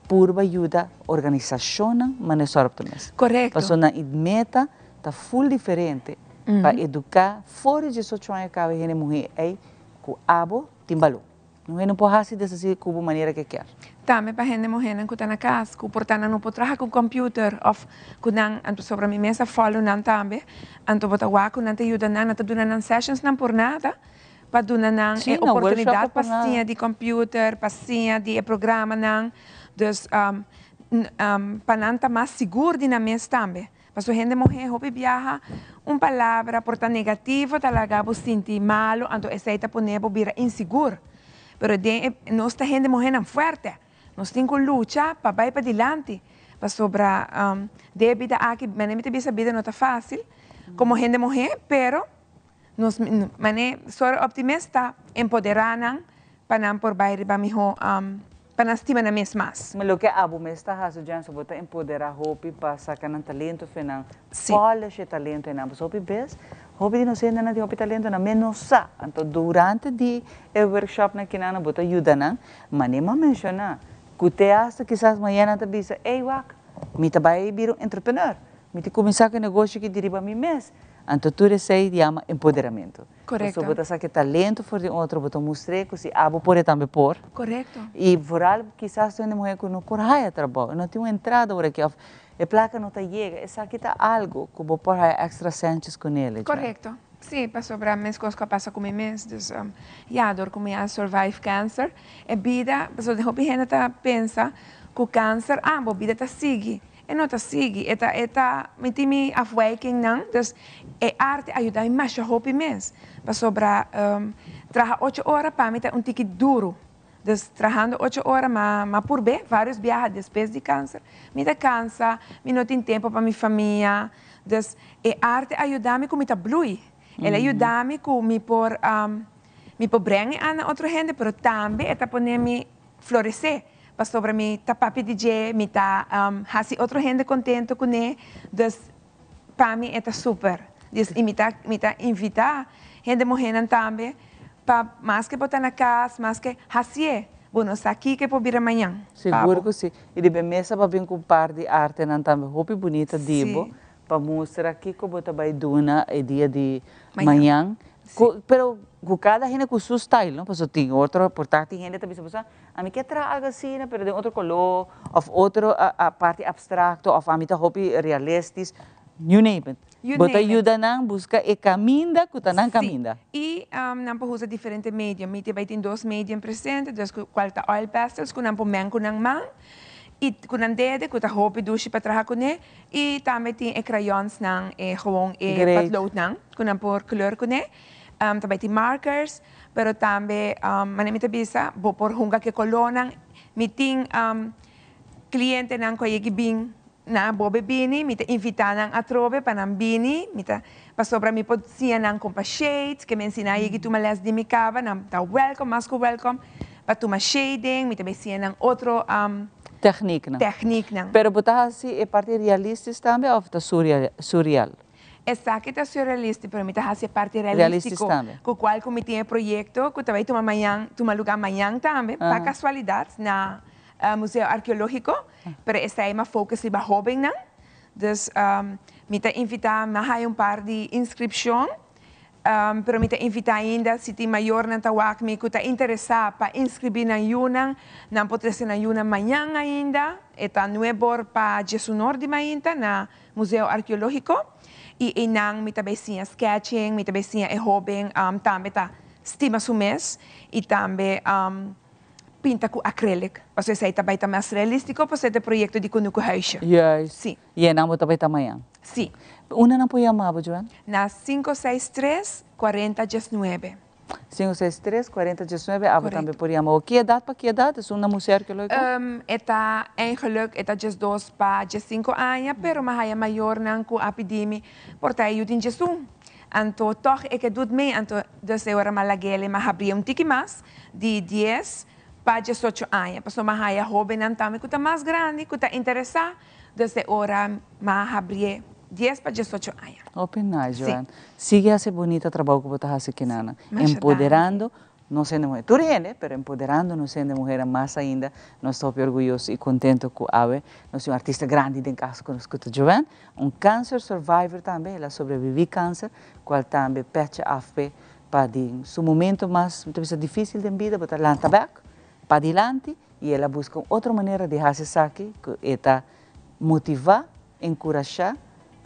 purva ajuda organização, mas não é só também. Correto. Porque na meta está full diferente para educar fora de 18 anos que a gente mulher é que abo tem valor. Não pode fazer dessa de maneira que quer. Também para a gente mulher que está na casa, que portanto não pode trabalhar com computer, ou que não sobre a minha mesa follow não também, então pode falar que não te ajuda não, não te dá sessions não por nada, para dar oportunidade para de computer, para de programa não, dus para não estar mais seguro na mesa também. Para a gente mulher hobby viaja palavra porta negativa, talaga você sentir malo, então essa é para poner vira inseguro. Pero nós a gente mulher não forte. Nós temos que lutar para ir para adiante. Para sobrar de vida aqui, mas não é vida não está fácil. Como gente mulher, pero nós sou optimista, empoderada para não por baixo para melhor, para não estimar mais. Mas o que a boa está fazendo já é empoderar hopi para sacar um talento final. Polish talento não, mas hopi bes, hopi não sei ainda não tem hopi talento não, menos sa. Então durante o workshop na kinana bota ajuda não, mas nem me menciona. Que te acha quizás amanhã te bisa, ei wak, me trabalhei vir entrepreneur, me te começar com negócio que deriva mi mês. Então tudo isso aí chama empoderamento. Correto. Você bota sacar talento for de outro, bota mostrar que se abo pode também por. Correto. E por algo quizás tem uma mulher que não por raia trabalho, não tem uma entrada por aqui, a placa não te chega, essa aqui tá algo que vou por raia extra centes com ele. Correto. Sim, para sobrar minhas coisas que passa com mim mesmo, dor como eu survive câncer, é vida, pessoa de hobby gente pensa que o câncer, a vida tá sigue, e não tá sigue, me tem awakening não, então é arte ajudar mais a hobby mesmo, para sobrar trabalhar 8 horas para mim é tique duro, então trabalhando 8 horas, mas por bem, vários viagens depois de câncer, me dá cansa, me não tem tempo para minha família, então é arte ajudar-me como está blue. Ela ajuda-me com me por brincar a outra gente, mas também está poner-me florescer. Para sobre me tá papi DJ, me tá fazer outra gente contente com ele, então para mim é super. E me tá invitar gente mulher também para mais que botar na casa, mais que fazer. Bueno, aqui que pode vir amanhã. Seguro que sim. E de mesa para vir com par de arte não também, roupa bonita dibo. Para mostrar que como também duna é dia de manhã, pero com cada gente com seu style, não? Porque tem outro portátil gente também se a mim quer trazer algo assim, pero de outro color, ou outro a parte abstracto, ou a mim tá roupa realista, you name it. Bota ajuda não busca e caminha que tá não caminha. E não pode usar diferentes médias, me tem 2 médias presentes, dus qual tá oil pastels, que não pode men com não man. E com a dede, com a roupa duche para trabalhar com ele, e também tem crayons não, gewoon patlood não, com a por cor com ele, também tem markers, pero também, mas não me bisa, vou por hunga que colona, me tem cliente não que ele bem na bobe bini, me te invitar não a trove para não bini, me te para sobra me pode ser não com shades, que me ensina ele tu malas de me cava, não tá welcome, mais que welcome, para tu shading, me te me ser não outro Techniek não. Pero botar assim é parte realista também ou está surreal? Exato, está surrealista, pero me está assim parte realístico. Com qual como tem projeto, que também toma lugar amanhã também, para casualidade na Museu Arqueológico, pero essa é uma foco se jovem não. Dus me está invitar a par de inscrição. Pero me invita ainda, se tem maior na tawak, me está interessado para inscrever na Yuna, não pode ser na Yuna amanhã ainda, está nuevo para Jesunor de Mainta, na Museu Arqueológico, e não me também sim sketching, me também sim é hobby, também está estima su mês, e também pinta com acrylic. Você sai também mais realístico para ser projeto de kunuku huisje. Juist. Sim. E é não também tamanho. Sim. Una não pode amar, Joan? Na 563-4019. 563-4019, abo também por amar. Que idade para que idade? É uma mulher que lo Eta eigenlijk, eta just 2 para 5 anos, pero mahaya maior nang ku epidemia, porta ayudin Jesus. Anto toch ik doet mee, anto dus eu era malagele, mas abria tiki mais de 10 para 18 anos. Passo mahaya jovem antame kuta mais grande, kuta interessar, dus eu ora mas abria 10 para 18 anos. Open nice, Joan. Sigue a ser bonita trabalho que você faz aqui, Nana. Empoderando, não sendo mulher. Tu rende, pero empoderando, não sendo mulher mais ainda. Nós estamos orgulhosos e contentes com a Ave. Nós somos um artista grande em casa com a Joan. Câncer survivor também. Ela sobreviveu câncer, qual também perde a fé para seu momento mais difícil da vida, botar lá back, para adiante, e ela busca outra maneira de fazer aqui, que é motivar, encorajar,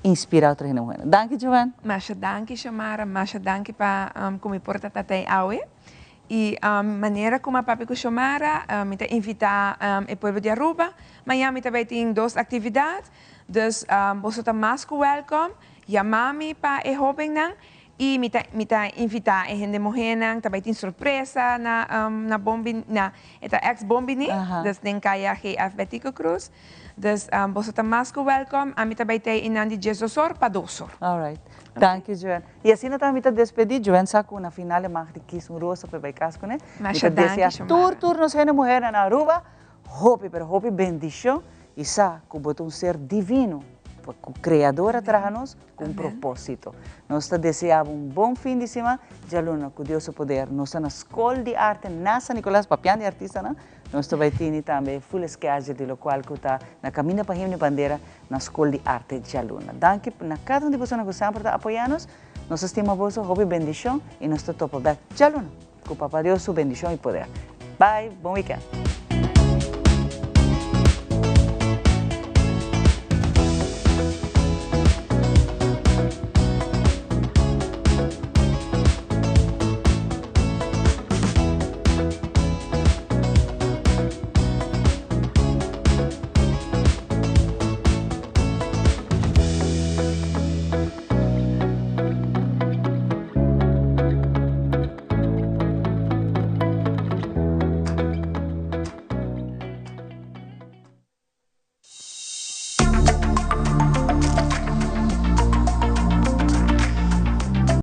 inspirar outra gente. Danke, Joan. Masha danke, Shamara. Masha danke para como importa tatay awe. E maneira como a papi com Shamara, me invitar o povo de Aruba. Miami também tem 2 atividades. Dus você está mais que welcome. Yamami para o jovem nang. E me invitar a gente morrer nang. Também tem surpresa na bombi na ex-bombini. Dus nem kaya que Alfabetico Cruz. Dus você está mais que welcome. A mim também tem inandi Jesus para 2 horas. All right. Thank you, Joan. E assim nós também despedir. Joan sacou na final de Kiss Rosa para vai casco, né? Mas já tur nos gente mulher na Aruba. Hope bendição e sa que botou ser divino, com criador atrás nós, com propósito. Nós desejamos bom fim de semana. Já luna com Deus o poder. Nós na escola de arte Nasa Nicolás Papian de artista, né? Nós também também full schedule de local que está na caminho para a bandeira na escola de arte de Jaluna. Danke na cada um de vocês que sempre apoiamos. Nós estimamos você, hobby bendição e nós topa back Jaluna. Com Papa Deus, sua bendição e poder. Bye, bom weekend.